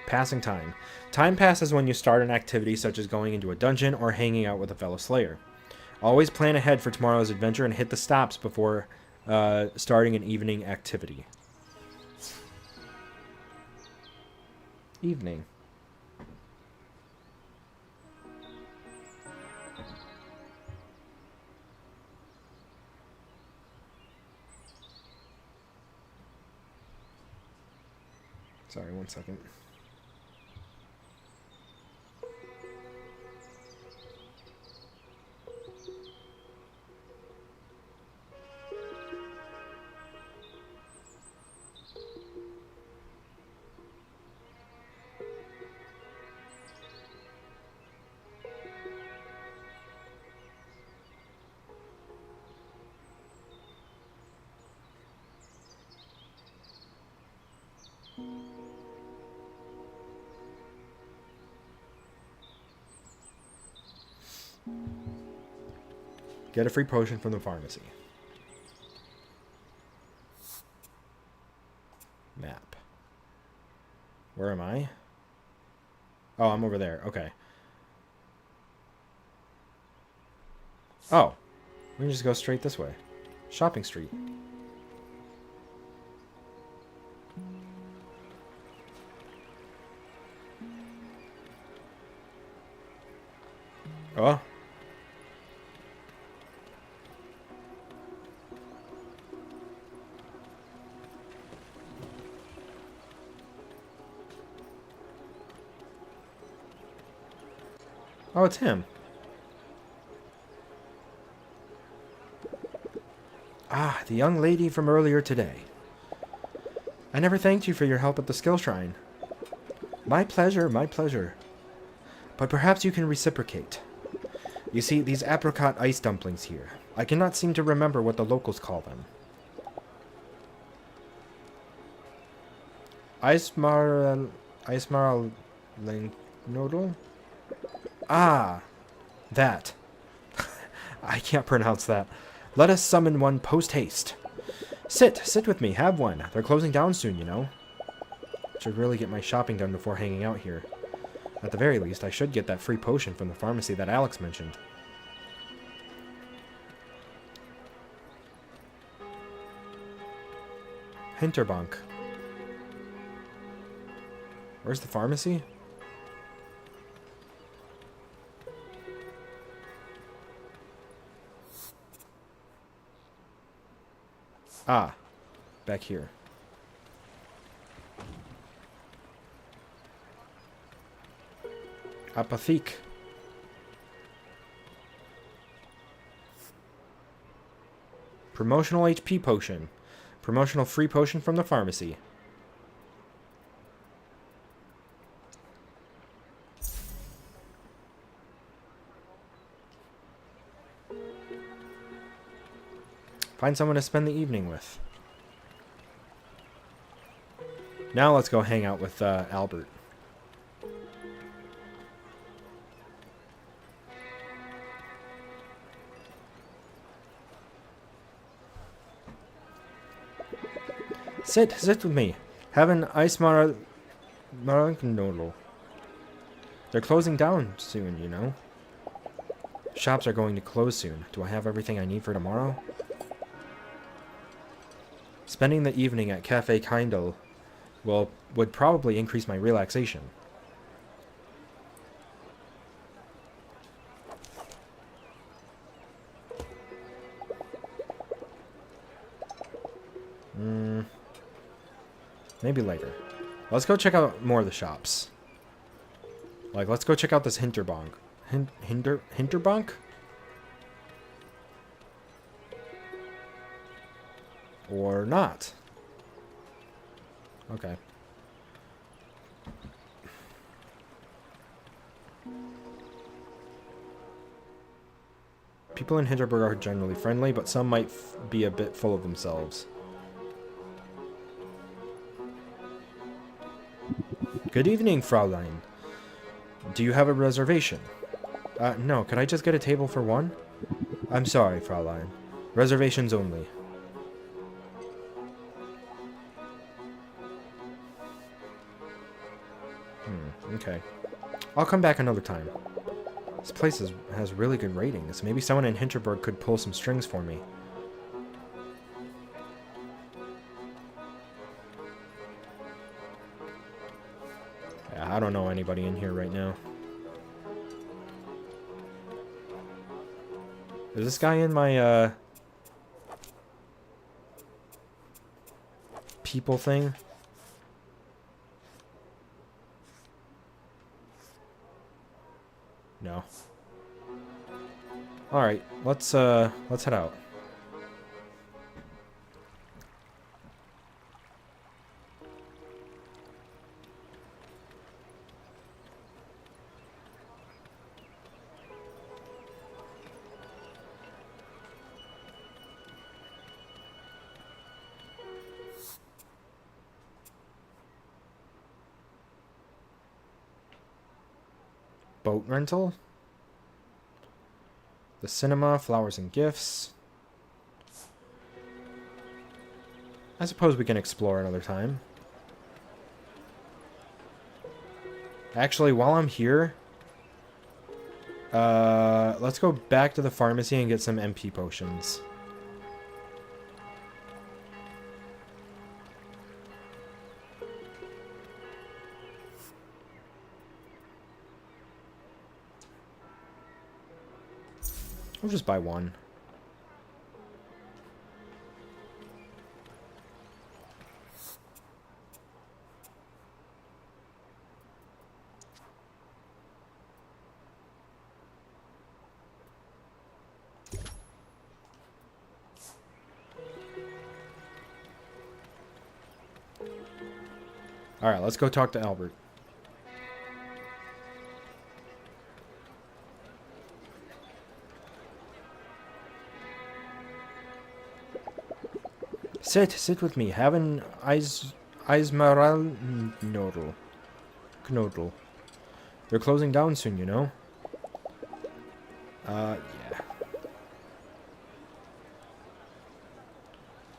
Passing time. Time passes when you start an activity such as going into a dungeon or hanging out with a fellow slayer. Always plan ahead for tomorrow's adventure and hit the stops before starting an evening activity. Evening. Sorry, one second. Get a free potion from the pharmacy. Map. Where am I? Oh, I'm over there. Okay. Oh. We can just go straight this way. Shopping street. Oh. Oh, it's him. Ah, the young lady from earlier today. I never thanked you for your help at the skill shrine. My pleasure, my pleasure. But perhaps you can reciprocate. You see, these apricot ice dumplings here, I cannot seem to remember what the locals call them. Eismarling noodle? Ah, that. I can't pronounce that. Let us summon one post-haste. Sit with me, have one. They're closing down soon, you know. Should really get my shopping done before hanging out here. At the very least, I should get that free potion from the pharmacy that Alex mentioned. Hinterbank. Where's the pharmacy? Ah, back here. Apotheke. Promotional HP potion. Promotional free potion from the pharmacy. Find someone to spend the evening with. Now let's go hang out with Albert. Sit with me. Have an ice noodle. They're closing down soon, you know. Shops are going to close soon. Do I have everything I need for tomorrow? Spending the evening at Cafe Kindle would probably increase my relaxation. Maybe later. Let's go check out more of the shops. Like, let's go check out this Hinterbank. Hinterbank? Or not. Okay. People in Hinterberg are generally friendly, but some might be a bit full of themselves. Good evening, Fraulein. Do you have a reservation? No. Could I just get a table for one? I'm sorry, Fraulein. Reservations only. Okay. I'll come back another time. This place has really good ratings. Maybe someone in Hinterberg could pull some strings for me. Yeah, I don't know anybody in here right now. Is this guy in my, people thing? No. Alright, let's head out. Boat rental? The cinema, flowers and gifts. I suppose we can explore another time. Actually, while I'm here, let's go back to the pharmacy and get some MP potions. We'll just buy one. All right, let's go talk to Albert. Sit with me. Have an Eismeral Knodel. They're closing down soon, you know? Yeah.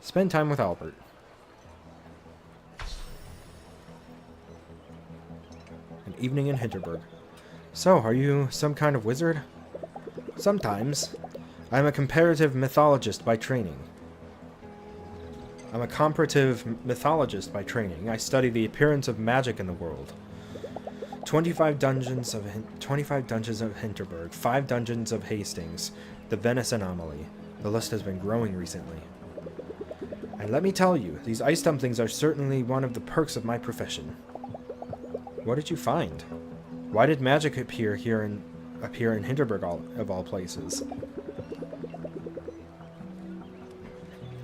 Spend time with Albert. An evening in Hinterberg. So, are you some kind of wizard? Sometimes. I'm a comparative mythologist by training. I study the appearance of magic in the world. 25 dungeons of Hinterberg, 5 dungeons of Hastings, the Venice anomaly. The list has been growing recently. And let me tell you, these ice dumplings are certainly one of the perks of my profession. What did you find? Why did magic appear in Hinterberg of all places?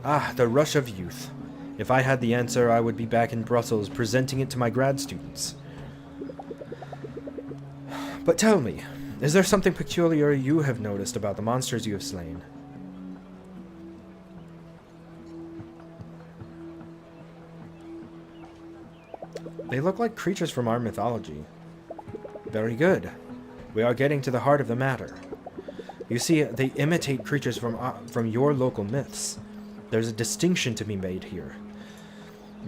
Ah, the rush of youth. If I had the answer, I would be back in Brussels presenting it to my grad students. But tell me, is there something peculiar you have noticed about the monsters you have slain? They look like creatures from our mythology. Very good. We are getting to the heart of the matter. You see, they imitate creatures from your local myths. There's a distinction to be made here.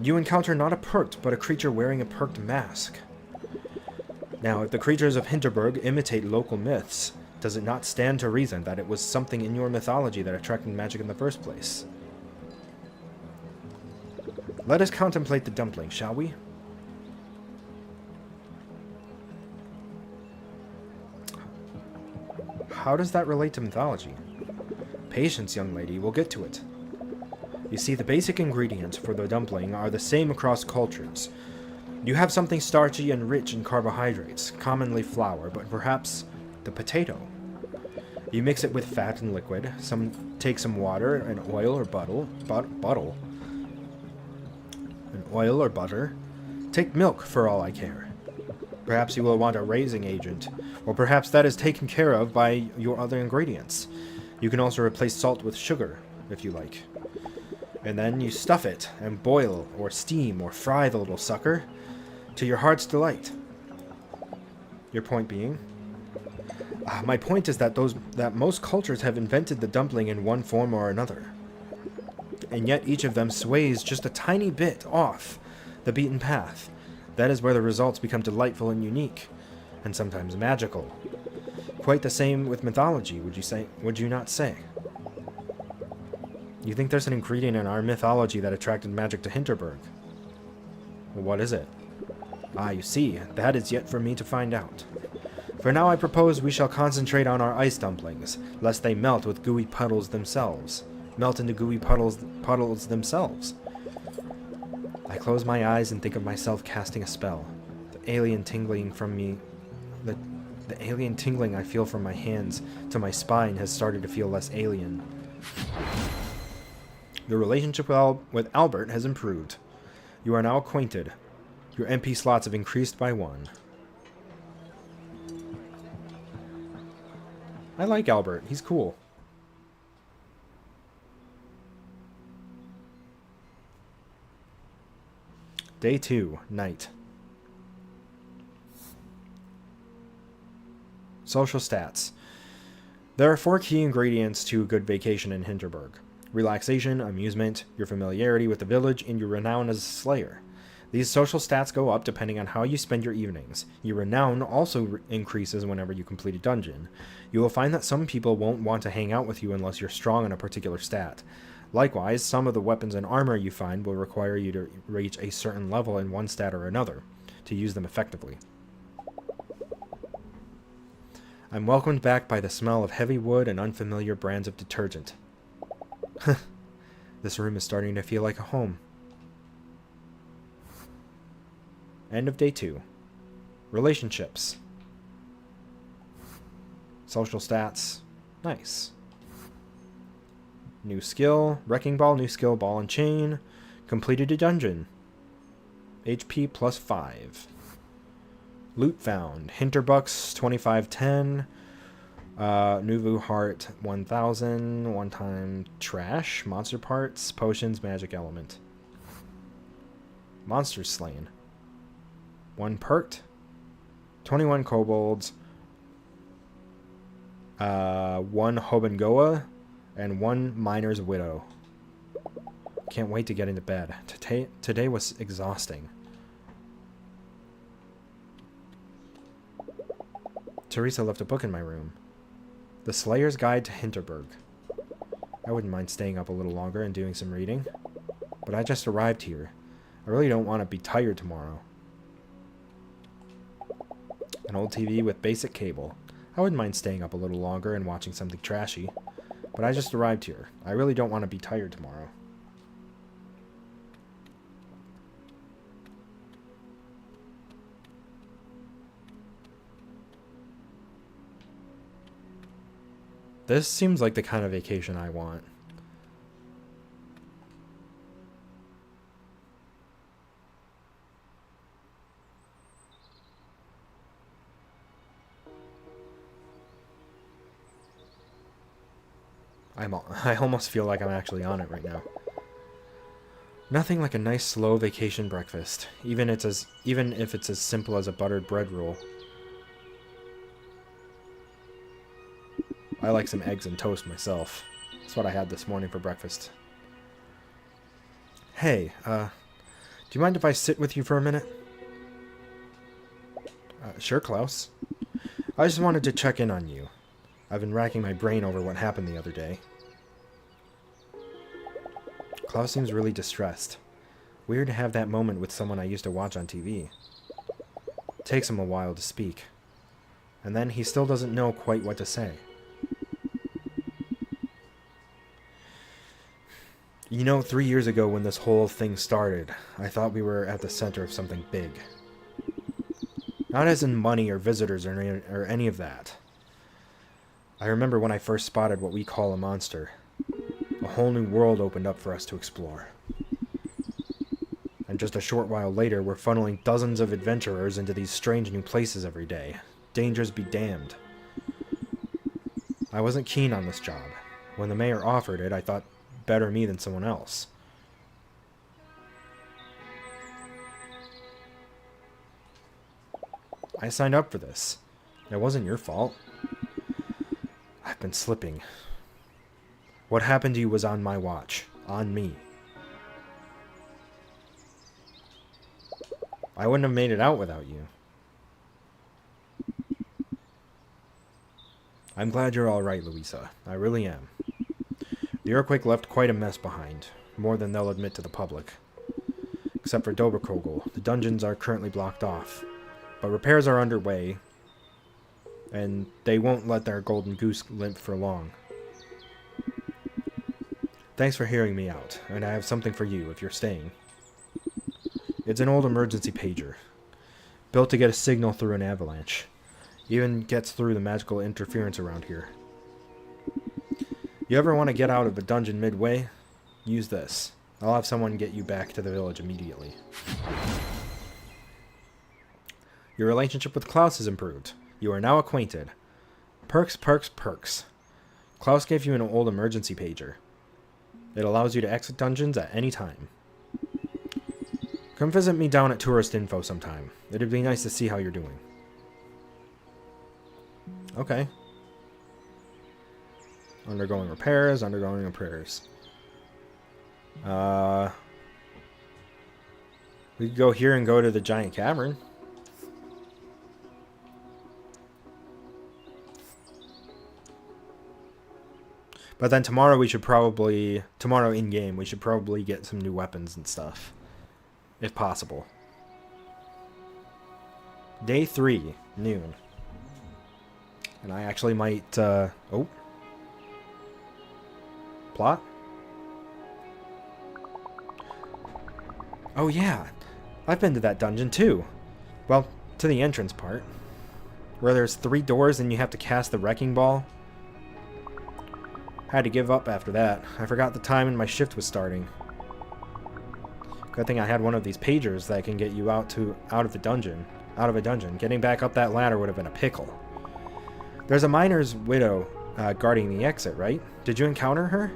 You encounter not a perked, but a creature wearing a perked mask. Now, if the creatures of Hinterberg imitate local myths, does it not stand to reason that it was something in your mythology that attracted magic in the first place? Let us contemplate the dumpling, shall we? How does that relate to mythology? Patience, young lady, we'll get to it. You see, the basic ingredients for the dumpling are the same across cultures. You have something starchy and rich in carbohydrates, commonly flour, but perhaps the potato. You mix it with fat and liquid. Take some water and oil or butter. Take milk for all I care. Perhaps you will want a raising agent, or perhaps that is taken care of by your other ingredients. You can also replace salt with sugar, if you like. And then you stuff it and boil or steam or fry the little sucker to your heart's delight. Your point being? My point is that most cultures have invented the dumpling in one form or another. And yet each of them sways just a tiny bit off the beaten path. That is where the results become delightful and unique, and sometimes magical. Quite the same with mythology, would you not say? You think there's an ingredient in our mythology that attracted magic to Hinterberg? Well, what is it? Ah, you see, that is yet for me to find out. For now I propose we shall concentrate on our ice dumplings, lest they melt into gooey puddles themselves. I close my eyes and think of myself casting a spell. The alien tingling I feel from my hands to my spine has started to feel less alien. Your relationship with Albert has improved. You are now acquainted. Your MP slots have increased by 1. I like Albert. He's cool. Day 2, night. Social stats. There are 4 key ingredients to a good vacation in Hinterberg. Relaxation, amusement, your familiarity with the village, and your renown as a slayer. These social stats go up depending on how you spend your evenings. Your renown also increases whenever you complete a dungeon. You will find that some people won't want to hang out with you unless you're strong in a particular stat. Likewise, some of the weapons and armor you find will require you to reach a certain level in one stat or another to use them effectively. I'm welcomed back by the smell of heavy wood and unfamiliar brands of detergent. This room is starting to feel like a home. End of day 2. Relationships. Social stats. Nice. New skill. Wrecking ball. New skill. Ball and chain. Completed a dungeon. HP plus 5. Loot found. Hinterbucks 2510. Nuvu Heart 1000, one-time trash, monster parts, potions, magic element. Monsters slain. 1 perked. 21 kobolds. 1 Hobengoa, and 1 miner's widow. Can't wait to get into bed. Today was exhausting. Teresa left a book in my room. The Slayer's Guide to Hinterberg. I wouldn't mind staying up a little longer and doing some reading, but I just arrived here. I really don't want to be tired tomorrow. An old TV with basic cable. I wouldn't mind staying up a little longer and watching something trashy, but I just arrived here. I really don't want to be tired tomorrow. This seems like the kind of vacation I want. I almost feel like I'm actually on it right now. Nothing like a nice slow vacation breakfast, even if it's as simple as a buttered bread roll. I like some eggs and toast myself. That's what I had this morning for breakfast. Hey, do you mind if I sit with you for a minute? Sure, Klaus. I just wanted to check in on you. I've been racking my brain over what happened the other day. Klaus seems really distressed. Weird to have that moment with someone I used to watch on TV. It takes him a while to speak. And then he still doesn't know quite what to say. You know, 3 years ago when this whole thing started, I thought we were at the center of something big. Not as in money or visitors or any of that. I remember when I first spotted what we call a monster. A whole new world opened up for us to explore. And just a short while later, we're funneling dozens of adventurers into these strange new places every day. Dangers be damned. I wasn't keen on this job. When the mayor offered it, I thought, better me than someone else. I signed up for this. It wasn't your fault. I've been slipping. What happened to you was on my watch. On me. I wouldn't have made it out without you. I'm glad you're alright, Louisa. I really am. The earthquake left quite a mess behind, more than they'll admit to the public. Except for Doberkogel, the dungeons are currently blocked off, but repairs are underway, and they won't let their golden goose limp for long. Thanks for hearing me out, and I have something for you if you're staying. It's an old emergency pager, built to get a signal through an avalanche. Even gets through the magical interference around here. You ever want to get out of a dungeon midway? Use this. I'll have someone get you back to the village immediately. Your relationship with Klaus has improved. You are now acquainted. Perks, perks, perks. Klaus gave you an old emergency pager. It allows you to exit dungeons at any time. Come visit me down at Tourist Info sometime. It'd be nice to see how you're doing. Okay. Undergoing repairs, undergoing repairs. We could go here and go to the giant cavern. But then tomorrow tomorrow in-game, we should probably get some new weapons and stuff. If possible. Day 3, noon. And I actually might, oh. Plot? Oh yeah, I've been to that dungeon too. Well, to the entrance part. Where there's 3 doors and you have to cast the wrecking ball. Had to give up after that. I forgot the time and my shift was starting. Good thing I had one of these pagers that can get you out of a dungeon. Getting back up that ladder would have been a pickle. There's a miner's widow guarding the exit, right? Did you encounter her?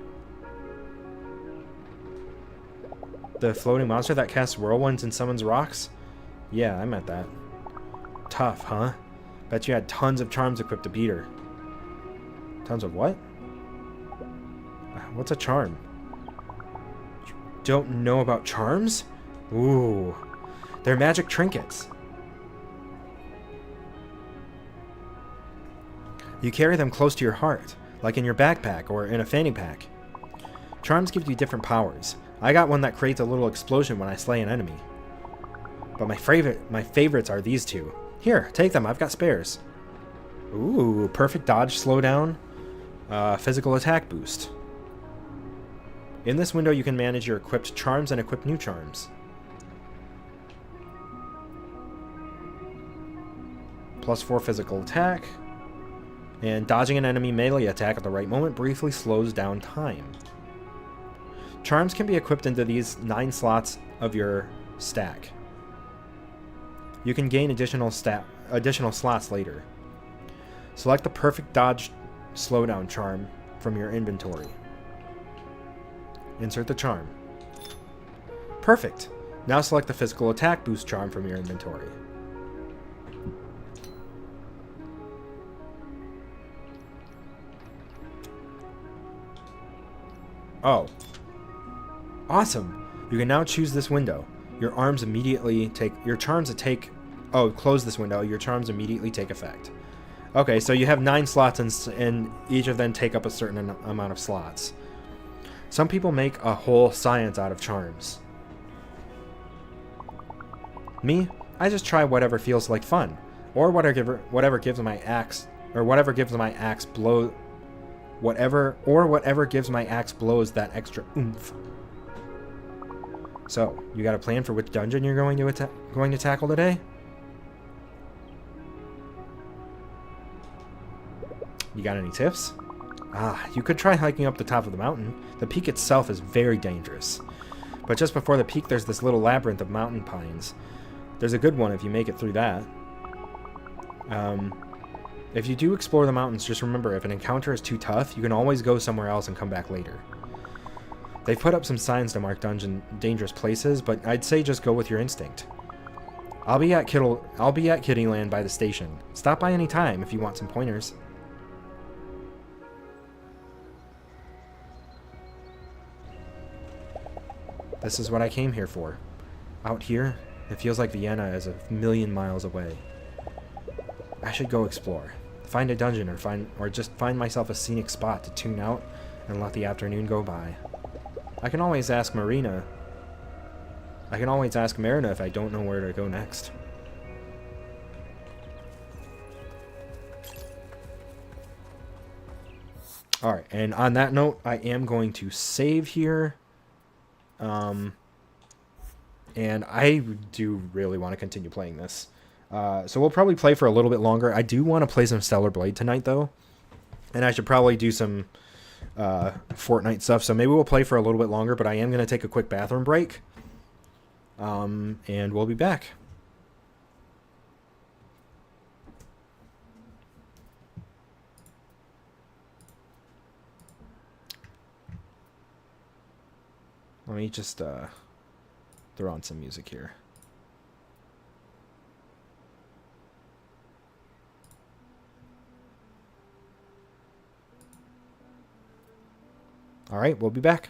The floating monster that casts whirlwinds and summons rocks? Yeah, I met that. Tough, huh? Bet you had tons of charms equipped to beat her. Tons of what? What's a charm? You don't know about charms? Ooh. They're magic trinkets. You carry them close to your heart, like in your backpack or in a fanny pack. Charms give you different powers. I got one that creates a little explosion when I slay an enemy. But my favorites are these two. Here, take them. I've got spares. Ooh, perfect dodge slowdown. Physical attack boost. In this window, you can manage your equipped charms and equip new charms. +4 physical attack. And dodging an enemy melee attack at the right moment briefly slows down time. Charms can be equipped into these 9 slots of your stack. You can gain additional slots later. Select the perfect dodge slowdown charm from your inventory. Insert the charm. Perfect. Now select the physical attack boost charm from your inventory. Oh. Awesome. You can now choose this window. Your charms immediately take effect. Okay, so you have 9 slots and each of them take up a certain amount of slots. Some people make a whole science out of charms. Me, I just try whatever feels like fun, or whatever gives my axe blows that extra oomph. So, you got a plan for which dungeon you're going to tackle today? You got any tips? You could try hiking up the top of the mountain. The peak itself is very dangerous. But just before the peak, there's this little labyrinth of mountain pines. There's a good one if you make it through that. If you do explore the mountains, just remember, if an encounter is too tough, you can always go somewhere else and come back later. They've put up some signs to mark dangerous places, but I'd say just go with your instinct. I'll be at Kittyland by the station. Stop by any time if you want some pointers. This is what I came here for. Out here, it feels like Vienna is 1,000,000 miles away. I should go explore. Find a dungeon or just find myself a scenic spot to tune out and let the afternoon go by. I can always ask Marina if I don't know where to go next. Alright, and on that note, I am going to save here. And I do really want to continue playing this. So we'll probably play for a little bit longer. I do want to play some Stellar Blade tonight, though. And I should probably do some Fortnite stuff. So maybe we'll play for a little bit longer, but I am going to take a quick bathroom break. And we'll be back. Let me just throw on some music here. All right, we'll be back.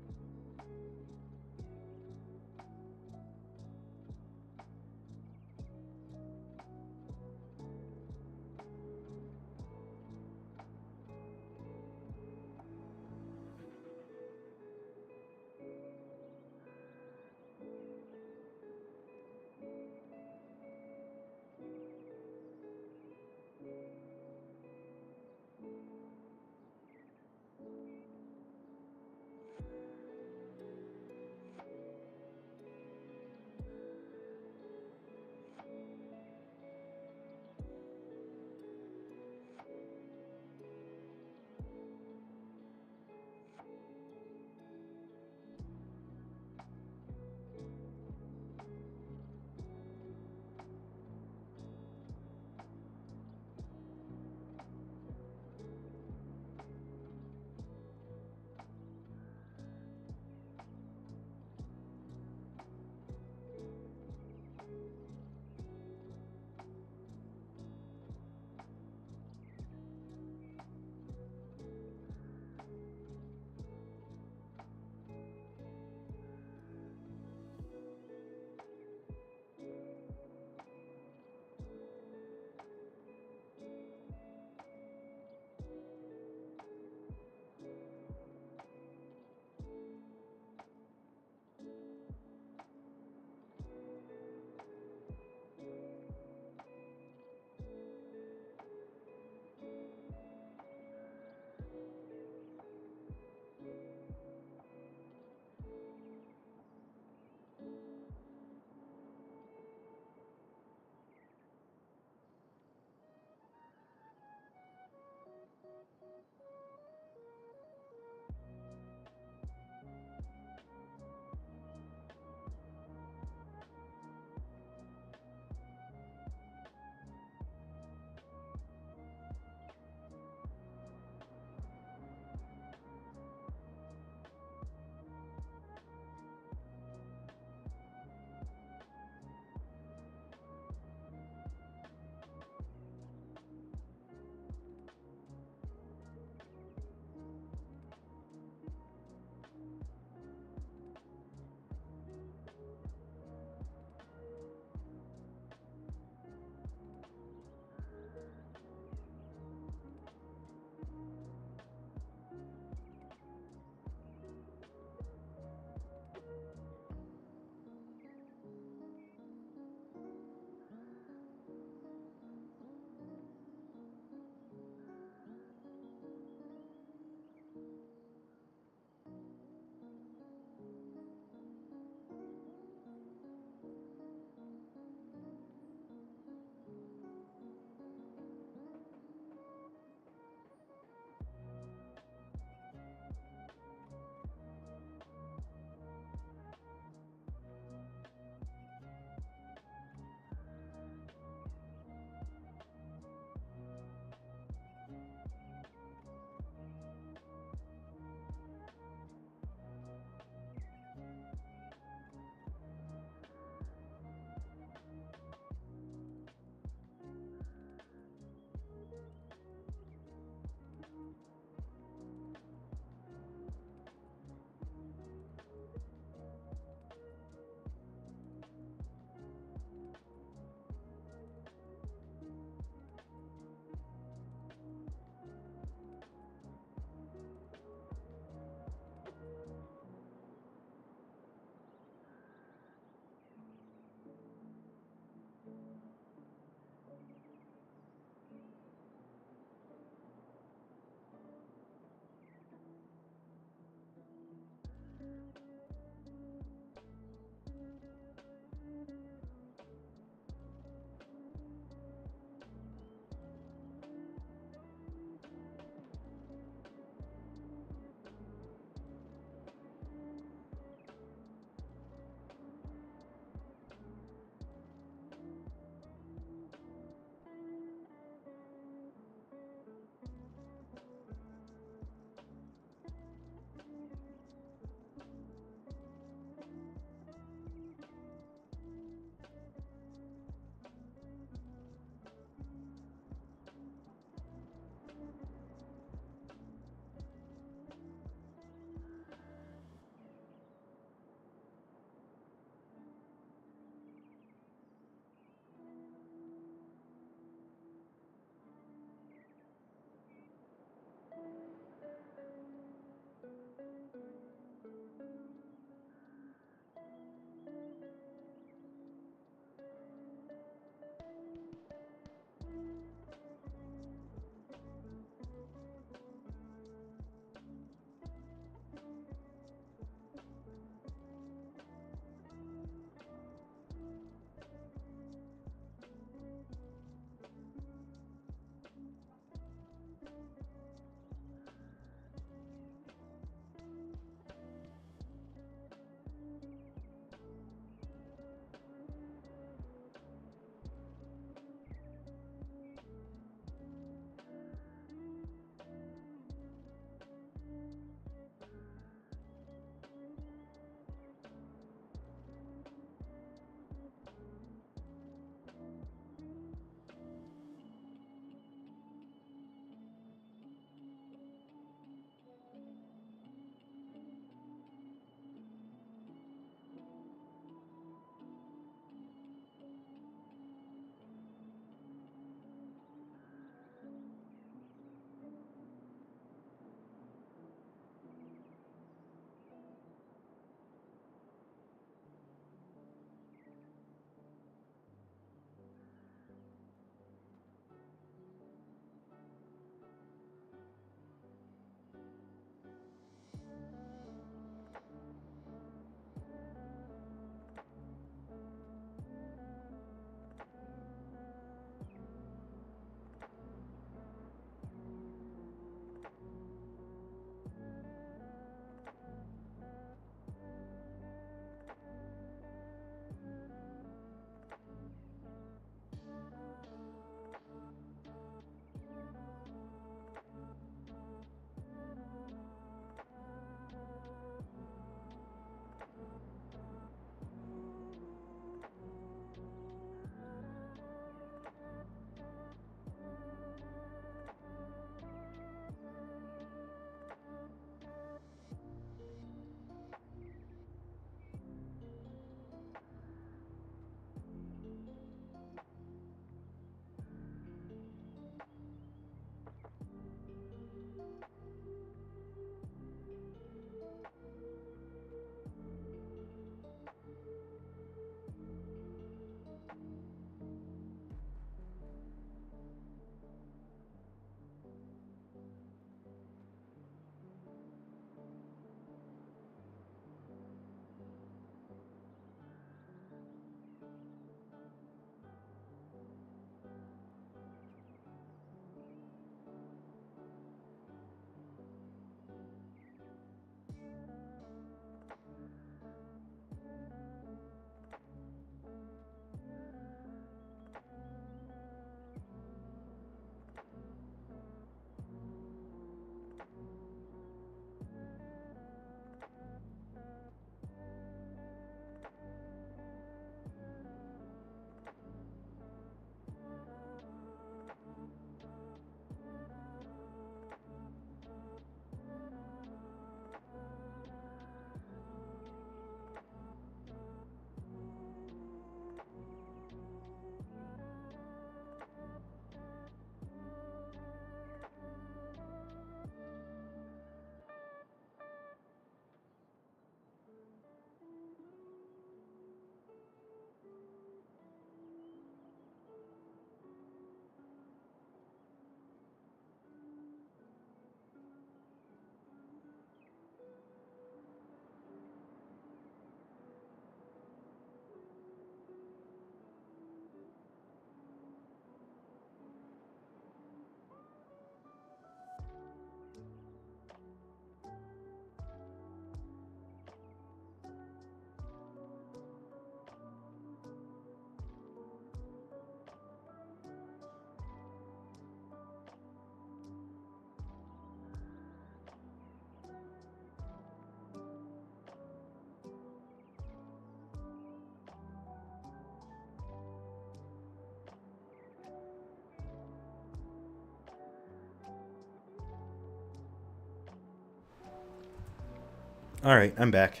Alright, I'm back.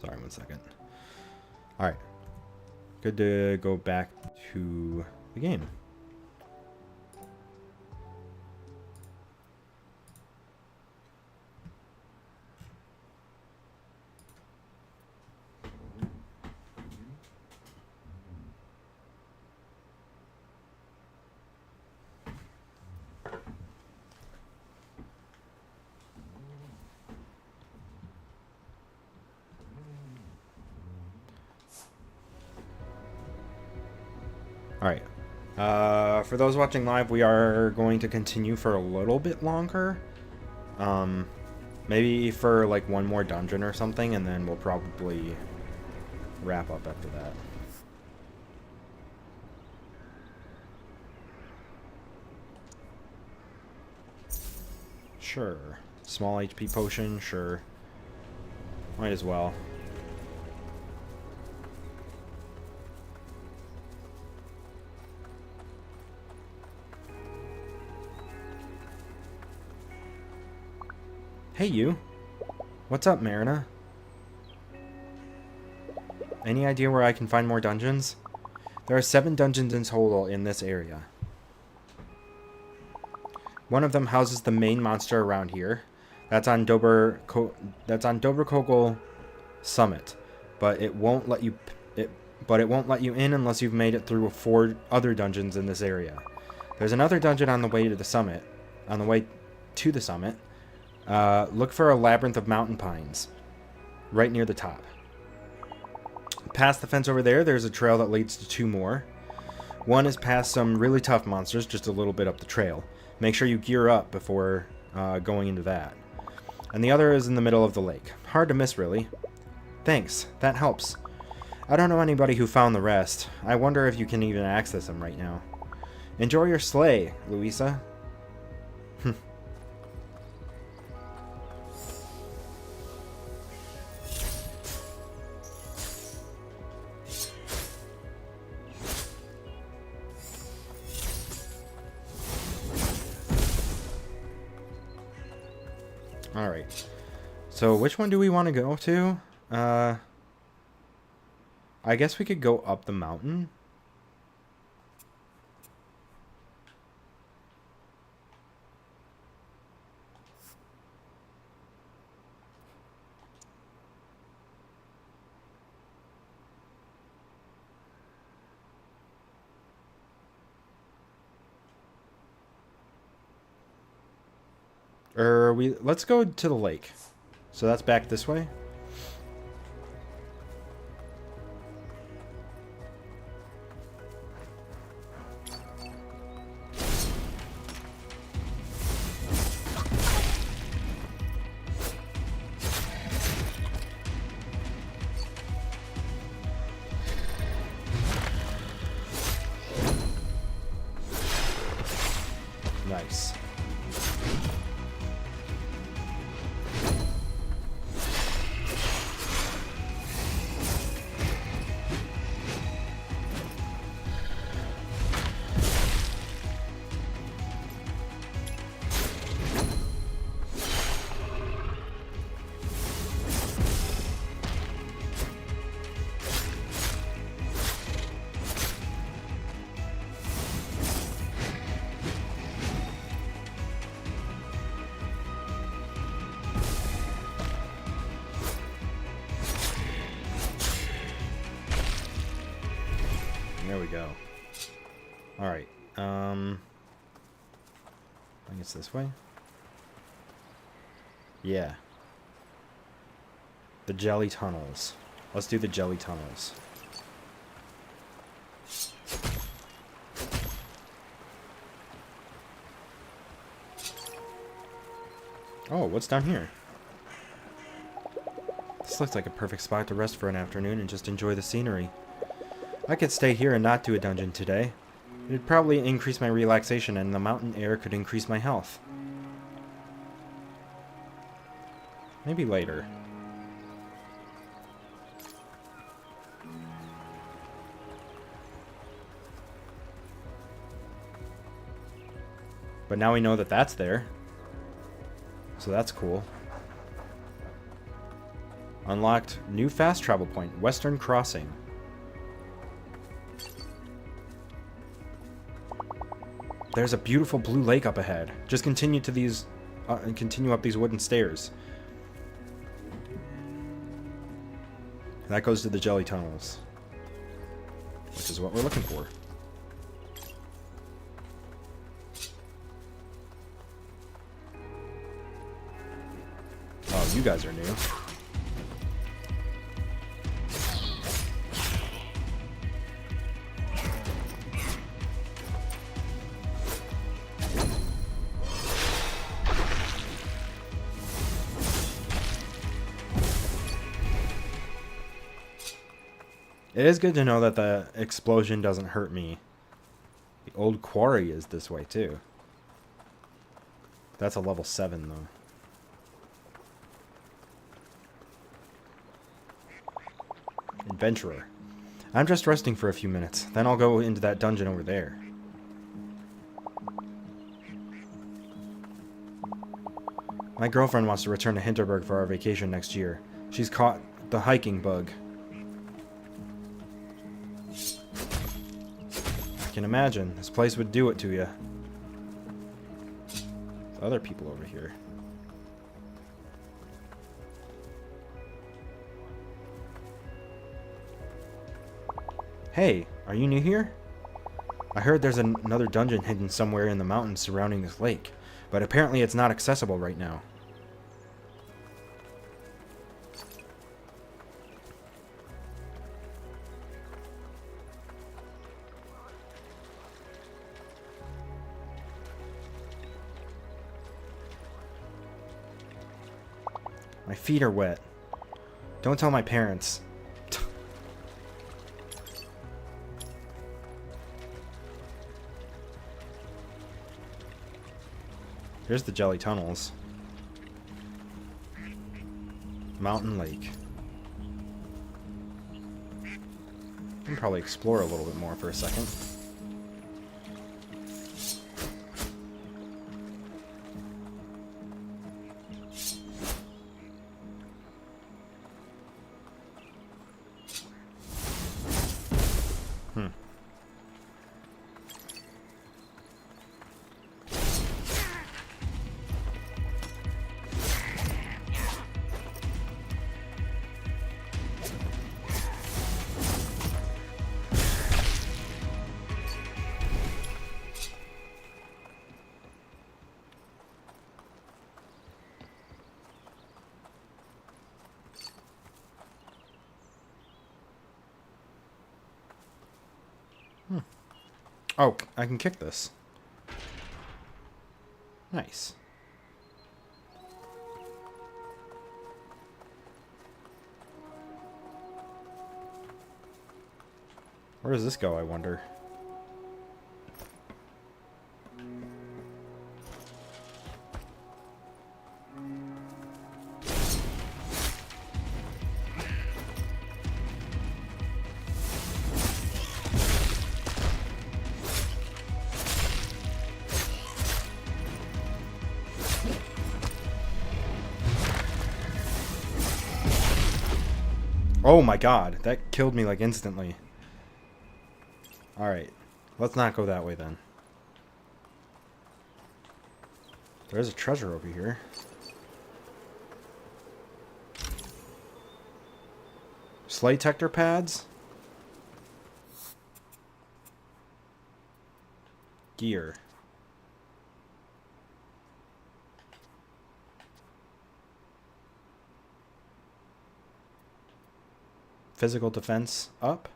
Sorry, 1 second. Alright. Good to go back to the game. Alright. For those watching live, we are going to continue for a little bit longer. Maybe for like one more dungeon or something, and then we'll probably wrap up after that. Sure. Small HP potion, sure. Might as well. Hey, you. What's up, Marina? Any idea where I can find more dungeons? There are 7 dungeons in total in this area. One of them houses the main monster around here. That's on Dobrkogel Summit, but it won't let you in unless you've made it through 4 other dungeons in this area. There's another dungeon on the way to the summit. Look for a labyrinth of mountain pines, right near the top. Past the fence over there, there's a trail that leads to 2 more. One is past some really tough monsters, just a little bit up the trail. Make sure you gear up before going into that. And the other is in the middle of the lake. Hard to miss, really. Thanks, that helps. I don't know anybody who found the rest. I wonder if you can even access them right now. Enjoy your sleigh, Louisa. Alright. So, which one do we want to go to? I guess we could go up the mountain. Let's go to the lake. So that's back this way. Nice. There we go. Alright, I think it's this way? Yeah. The jelly tunnels. Let's do the jelly tunnels. Oh, what's down here? This looks like a perfect spot to rest for an afternoon and just enjoy the scenery. I could stay here and not do a dungeon today. It'd probably increase my relaxation, and the mountain air could increase my health. Maybe later. But now we know that that's there. So that's cool. Unlocked new fast travel point, Western Crossing. There's a beautiful blue lake up ahead. Just continue to these, continue up these wooden stairs. That goes to the jelly tunnels, which is what we're looking for. Oh, you guys are new. It is good to know that the explosion doesn't hurt me. The old quarry is this way too. That's a level 7 though. Adventurer. I'm just resting for a few minutes. Then I'll go into that dungeon over there. My girlfriend wants to return to Hinterberg for our vacation next year. She's caught the hiking bug. I can imagine. This place would do it to you. There's other people over here. Hey, are you new here? I heard there's another dungeon hidden somewhere in the mountains surrounding this lake, but apparently it's not accessible right now. My feet are wet. Don't tell my parents. Here's the jelly tunnels. Mountain Lake. I can probably explore a little bit more for a second. Oh, I can kick this. Nice. Where does this go, I wonder? Oh my god, that killed me like instantly. Alright, let's not go that way then. There's a treasure over here. Slay detector pads? Gear. Physical defense up.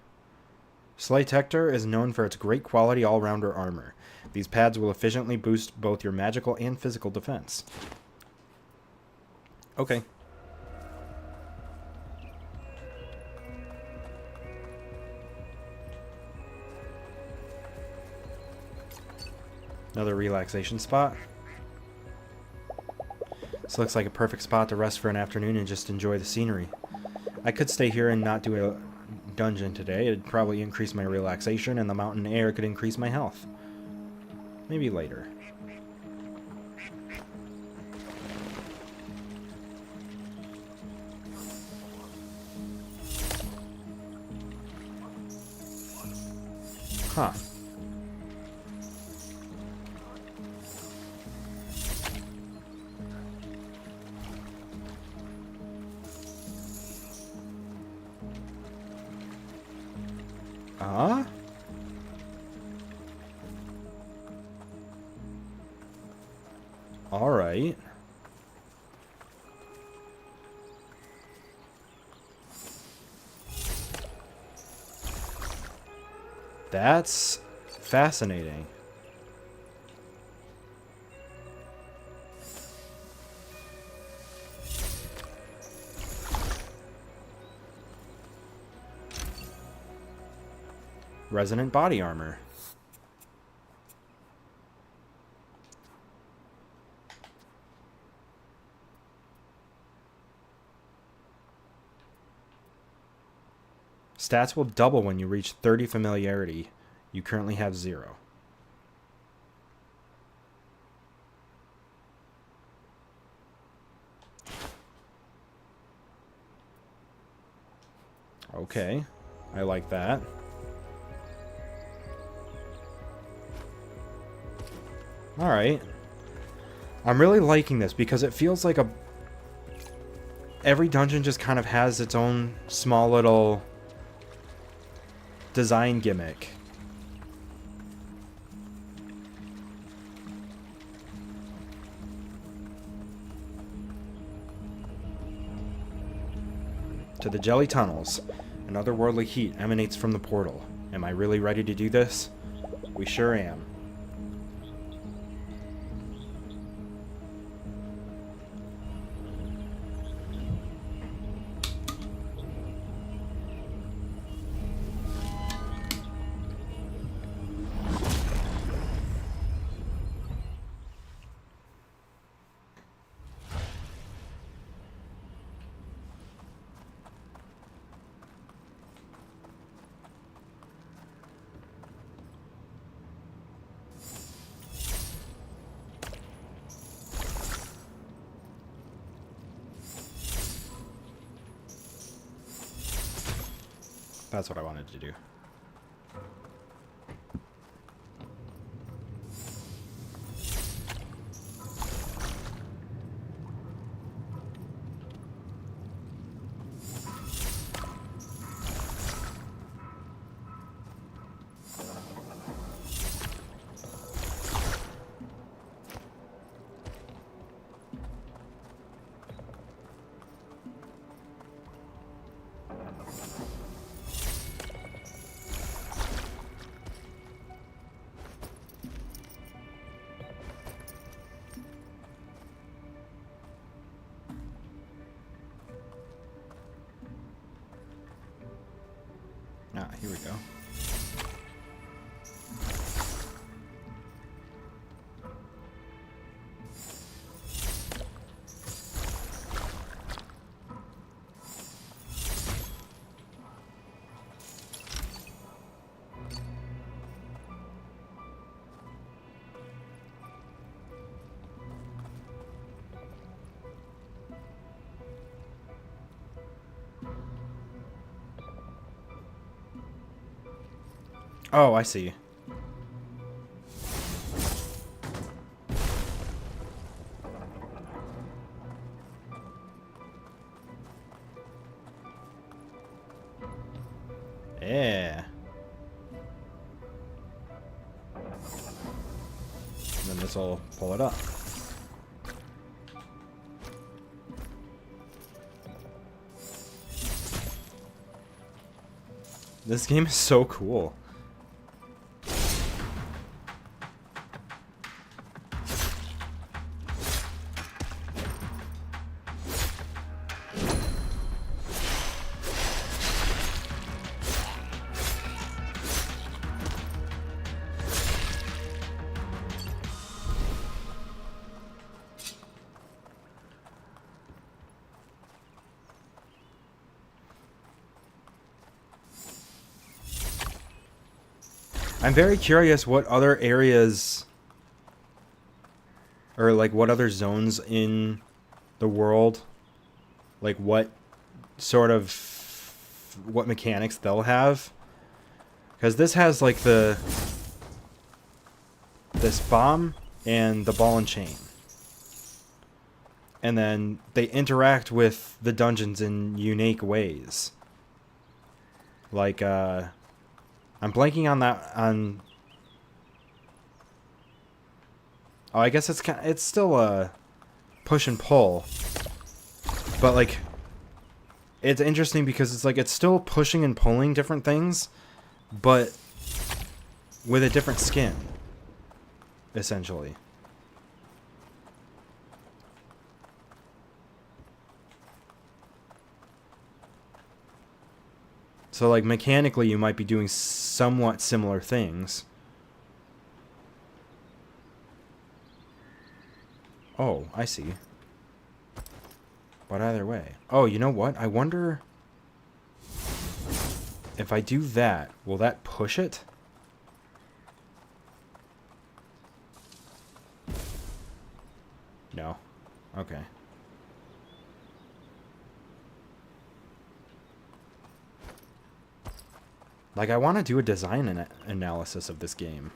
Slay detector is known for its great quality all-rounder armor. These pads will efficiently boost both your magical and physical defense. Okay. Another relaxation spot. This looks like a perfect spot to rest for an afternoon and just enjoy the scenery. I could stay here and not do a dungeon today. It'd probably increase my relaxation, and the mountain air could increase my health. Maybe later. Huh. All right. That's fascinating. Resonant body armor. Stats will double when you reach 30 familiarity. You currently have 0. Okay, I like that. Alright. I'm really liking this because it feels like every dungeon just kind of has its own small little design gimmick. To the jelly tunnels. An otherworldly heat emanates from the portal. Am I really ready to do this? We sure am. That's what I wanted to do. Ah, here we go. Oh, I see. Yeah. And then this will pull it up. This game is so cool. I'm very curious what other areas, or like what other zones in the world, like what sort of, what mechanics they'll have. Because this has, like, this bomb and the ball and chain. And then they interact with the dungeons in unique ways. Like, I'm blanking on that, oh, I guess it's still a push and pull. But, like, it's interesting because it's like it's still pushing and pulling different things, but with a different skin, essentially. So, like, mechanically, you might be doing somewhat similar things. Oh, I see. But either way. Oh, you know what? I wonder if I do that, will that push it? No. Okay. Like, I want to do a design analysis of this game.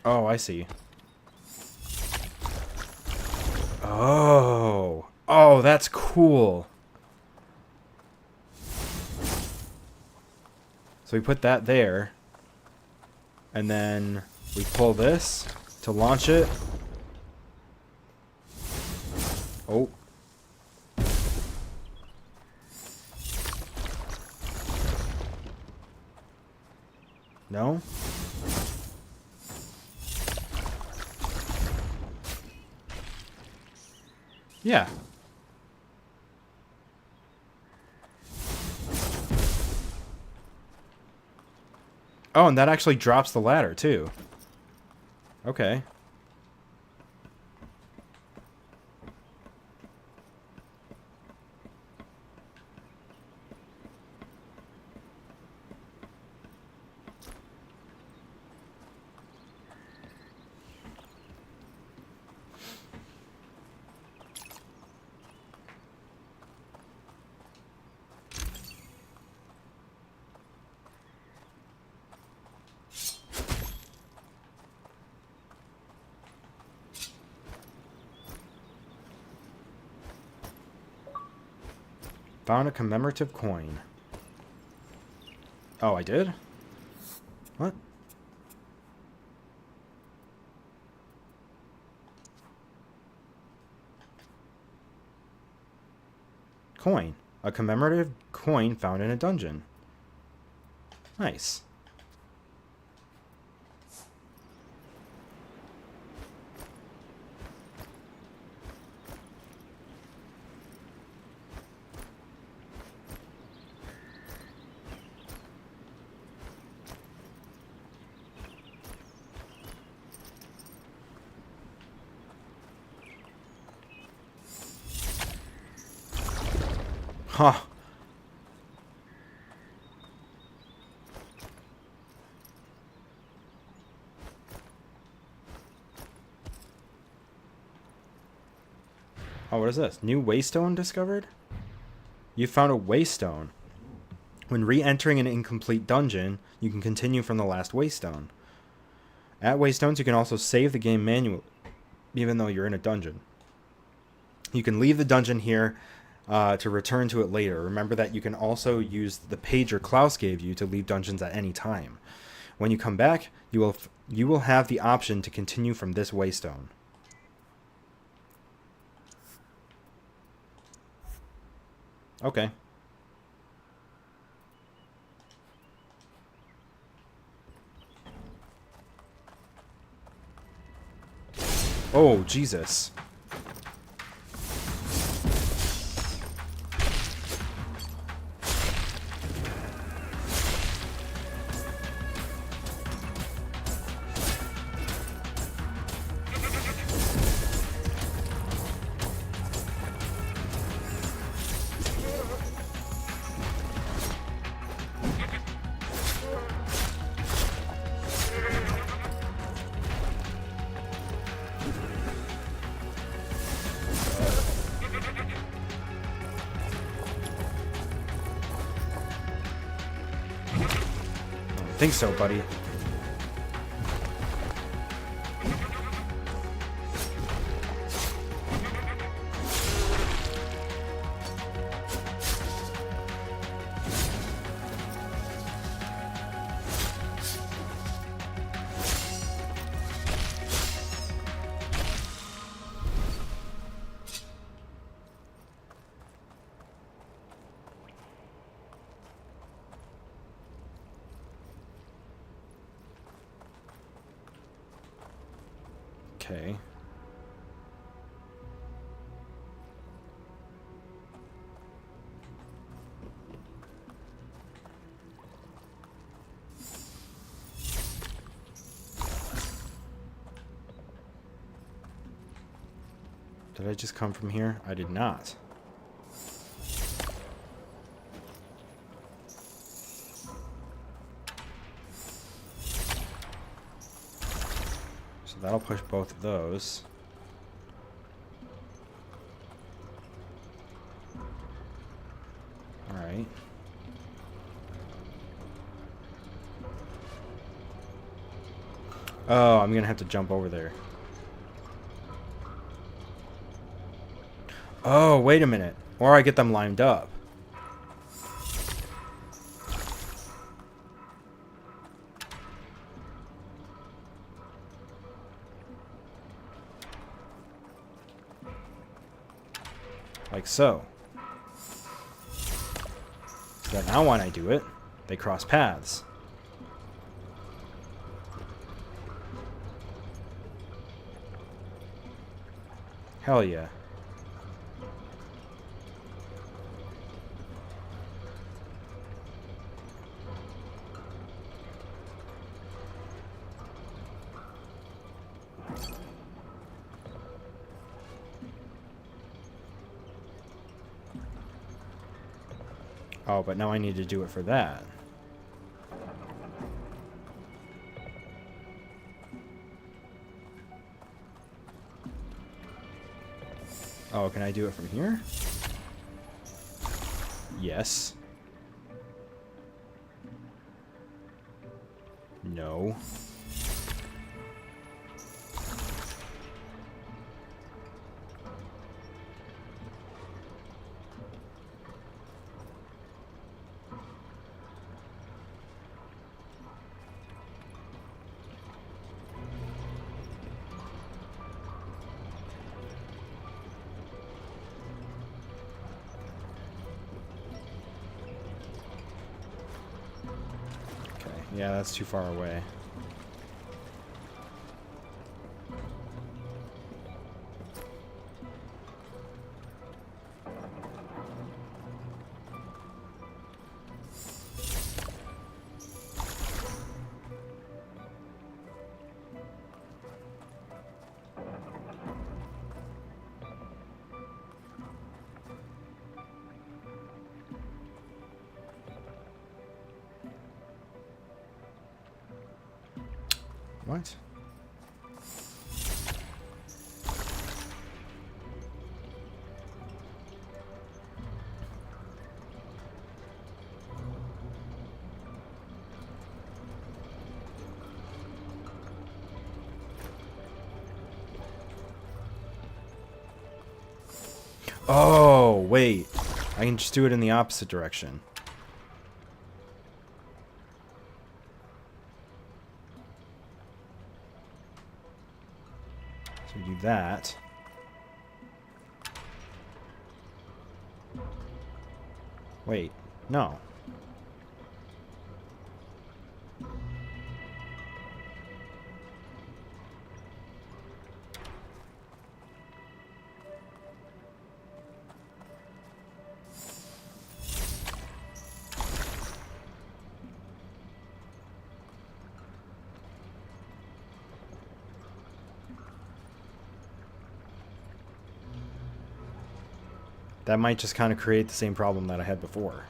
Oh, I see. Oh. Oh, that's cool. So we put that there. And then we pull this to launch it. Oh. No? Yeah. Oh, and that actually drops the ladder, too. Okay. Found a commemorative coin. Oh, I did? What? Coin. A commemorative coin found in a dungeon. Nice. Huh. Oh, what is this? New waystone discovered? You found a waystone. When re-entering an incomplete dungeon, you can continue from the last waystone. At waystones, you can also save the game manually, even though you're in a dungeon. You can leave the dungeon here to return to it later. Remember that you can also use the pager Klaus gave you to leave dungeons at any time. When you come back, you will have the option to continue from this waystone. Okay. Oh, Jesus. think so, buddy. Okay. Did I just come from here? I did not. So that'll push both of those. Alright. Oh, I'm gonna have to jump over there. Oh, wait a minute. Or I get them lined up. Like so. So that now when I do it, they cross paths. Hell yeah. Oh, but now I need to do it for that. Oh, can I do it from here? Yes. No. Yeah, that's too far away. What? Oh, wait. I can just do it in the opposite direction. So we do that. Wait, no. That might just kind of create the same problem that I had before.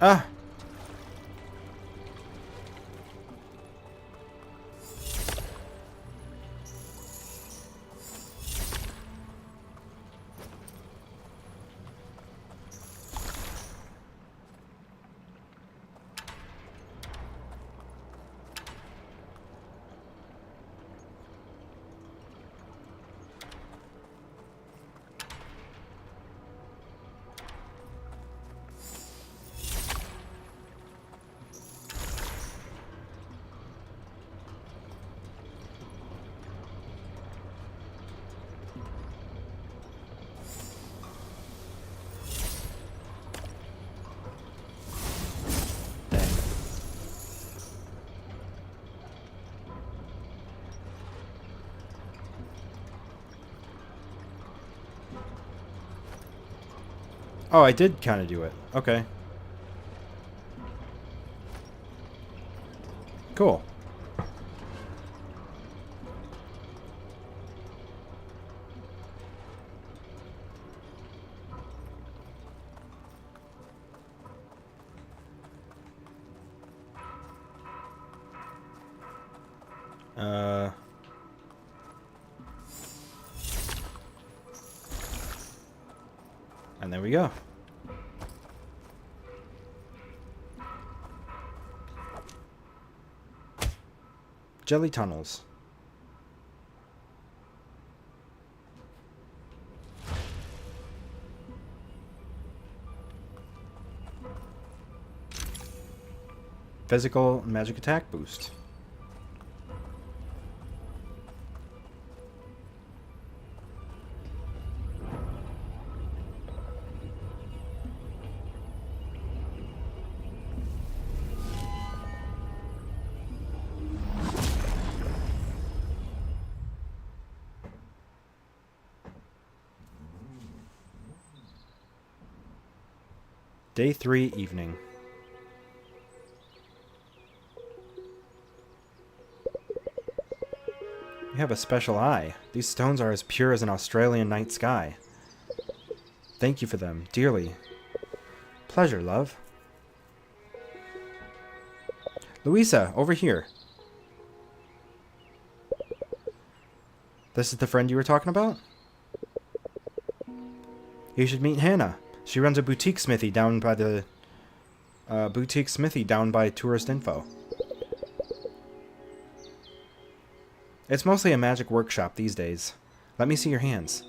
Ah! Oh, I did kind of do it. Okay. Cool. And there we go. Jelly tunnels. Physical magic attack boost. Day 3 evening. You have a special eye. These stones are as pure as an Australian night sky. Thank you for them, dearly. Pleasure, love. Louisa, over here. This is the friend you were talking about? You should meet Hannah. She runs a boutique smithy down by the... Tourist Info. It's mostly a magic workshop these days. Let me see your hands.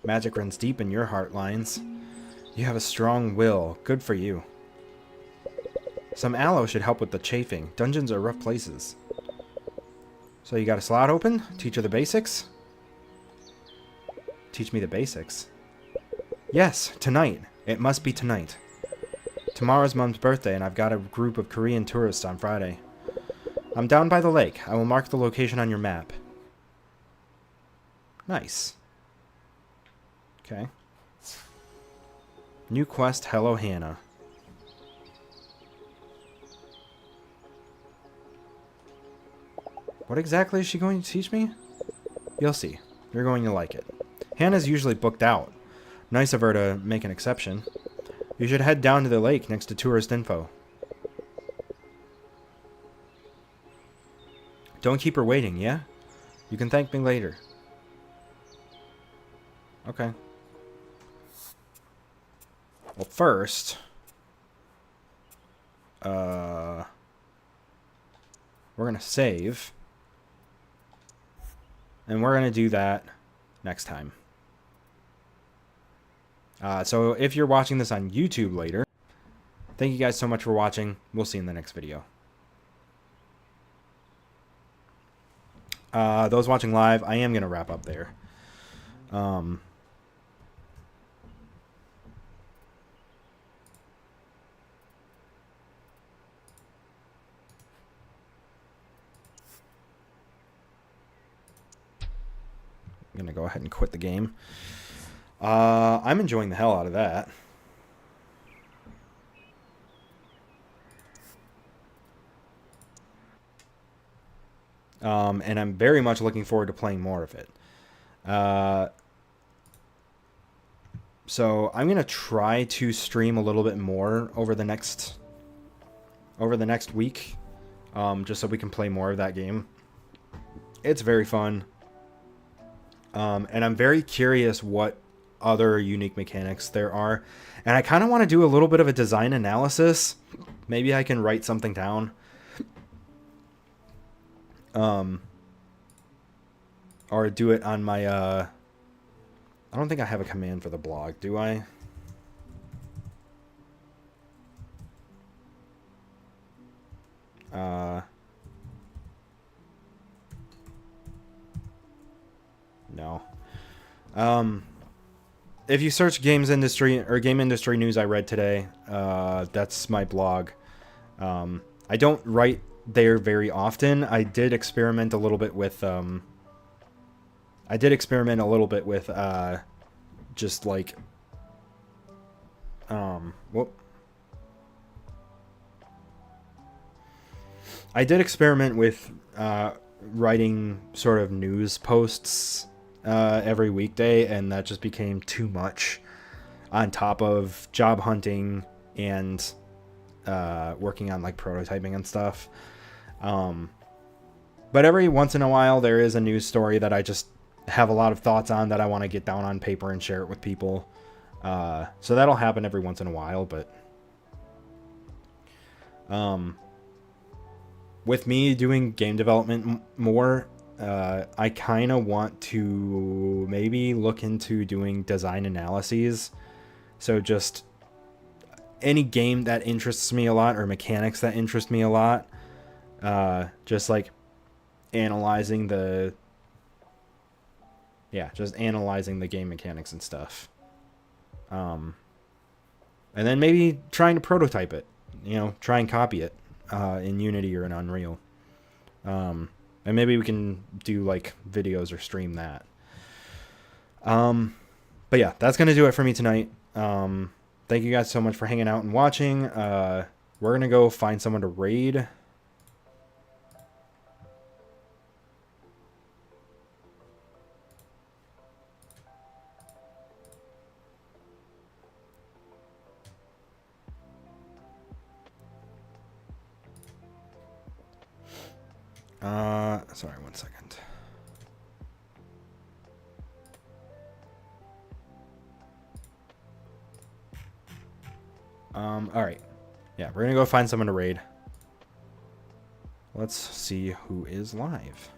Magic runs deep in your heart lines. You have a strong will. Good for you. Some aloe should help with the chafing. Dungeons are rough places. So you got a slot open? Teach her the basics? Teach me the basics. Yes, tonight. It must be tonight. Tomorrow's Mom's birthday, and I've got a group of Korean tourists on Friday. I'm down by the lake. I will mark the location on your map. Nice. Okay. New quest, Hello Hannah. What exactly is she going to teach me? You'll see. You're going to like it. Hannah's usually booked out. Nice of her to make an exception. You should head down to the lake next to Tourist Info. Don't keep her waiting, yeah? You can thank me later. Okay. Well, first... we're gonna save. And we're gonna do that next time. So if you're watching this on YouTube later, thank you guys so much for watching. We'll see you in the next video. Those watching live, I am going to wrap up there. I'm going to go ahead and quit the game. I'm enjoying the hell out of that. And I'm very much looking forward to playing more of it. So I'm going to try to stream a little bit more over the next week, just so we can play more of that game. It's very fun. And I'm very curious what other unique mechanics there are. And I kind of want to do a little bit of a design analysis. Maybe I can write something down. Or do it on my, I don't think I have a command for the blog, do I? No. If you search games industry or game industry news I read today, that's my blog. I don't write there very often. I did experiment a little bit with I did experiment a little bit with just like whoop. I did experiment with writing sort of news posts every weekday, and that just became too much on top of job hunting and working on like prototyping and stuff. But every once in a while there is a news story that I just have a lot of thoughts on that I want to get down on paper and share it with people. So that'll happen every once in a while, but with me doing game development more, I kind of want to maybe look into doing design analyses. So just any game that interests me a lot or mechanics that interest me a lot, just like analyzing the game mechanics and stuff. And then maybe trying to prototype it, try and copy it in Unity or in Unreal. And maybe we can do like videos or stream that. But yeah, that's going to do it for me tonight. Thank you guys so much for hanging out and watching. We're going to go find someone to raid. Sorry, 1 second. All right. Yeah, we're gonna go find someone to raid. Let's see who is live.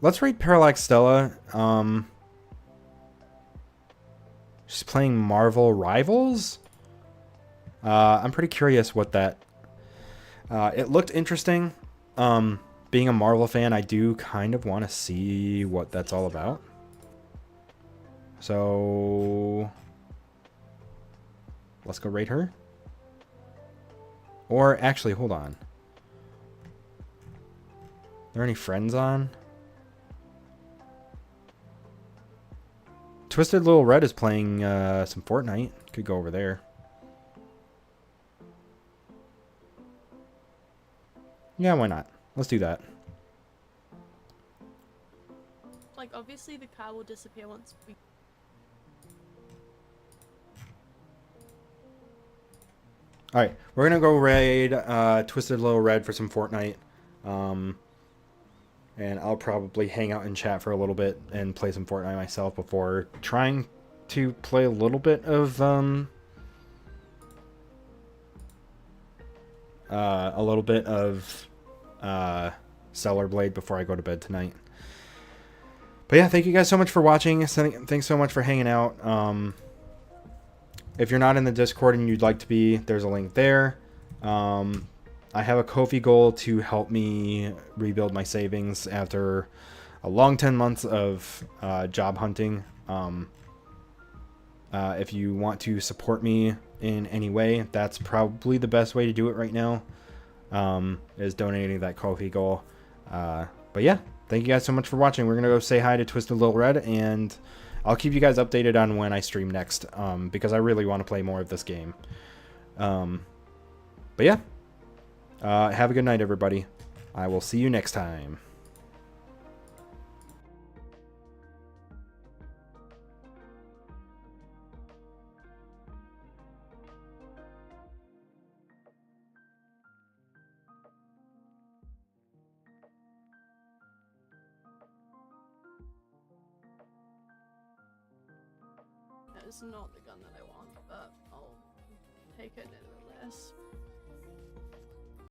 Let's rate Parallax Stella. She's playing Marvel Rivals. I'm pretty curious what that. It looked interesting. Being a Marvel fan, I do kind of want to see what that's all about. So let's go rate her. Or actually, hold on. Are there any friends on? Twisted Little Red is playing some Fortnite. Could go over there. Yeah, why not? Let's do that. Like, obviously the car will disappear once we... Alright, we're gonna go raid Twisted Little Red for some Fortnite. And I'll probably hang out and chat for a little bit and play some Fortnite myself before trying to play a little bit of Stellar Blade before I go to bed tonight. But yeah, thank you guys so much for watching. Thanks so much for hanging out. If you're not in the Discord and you'd like to be, there's a link there. I have a Kofi goal to help me rebuild my savings after a long 10 months of job hunting. If you want to support me in any way, that's probably the best way to do it right now, is donating that Kofi goal. But yeah, thank you guys so much for watching. We're going to go say hi to Twisted Little Red, and I'll keep you guys updated on when I stream next, because I really want to play more of this game. But yeah. Have a good night, everybody. I will see you next time. it's not the gun that I want, but I'll take it nevertheless.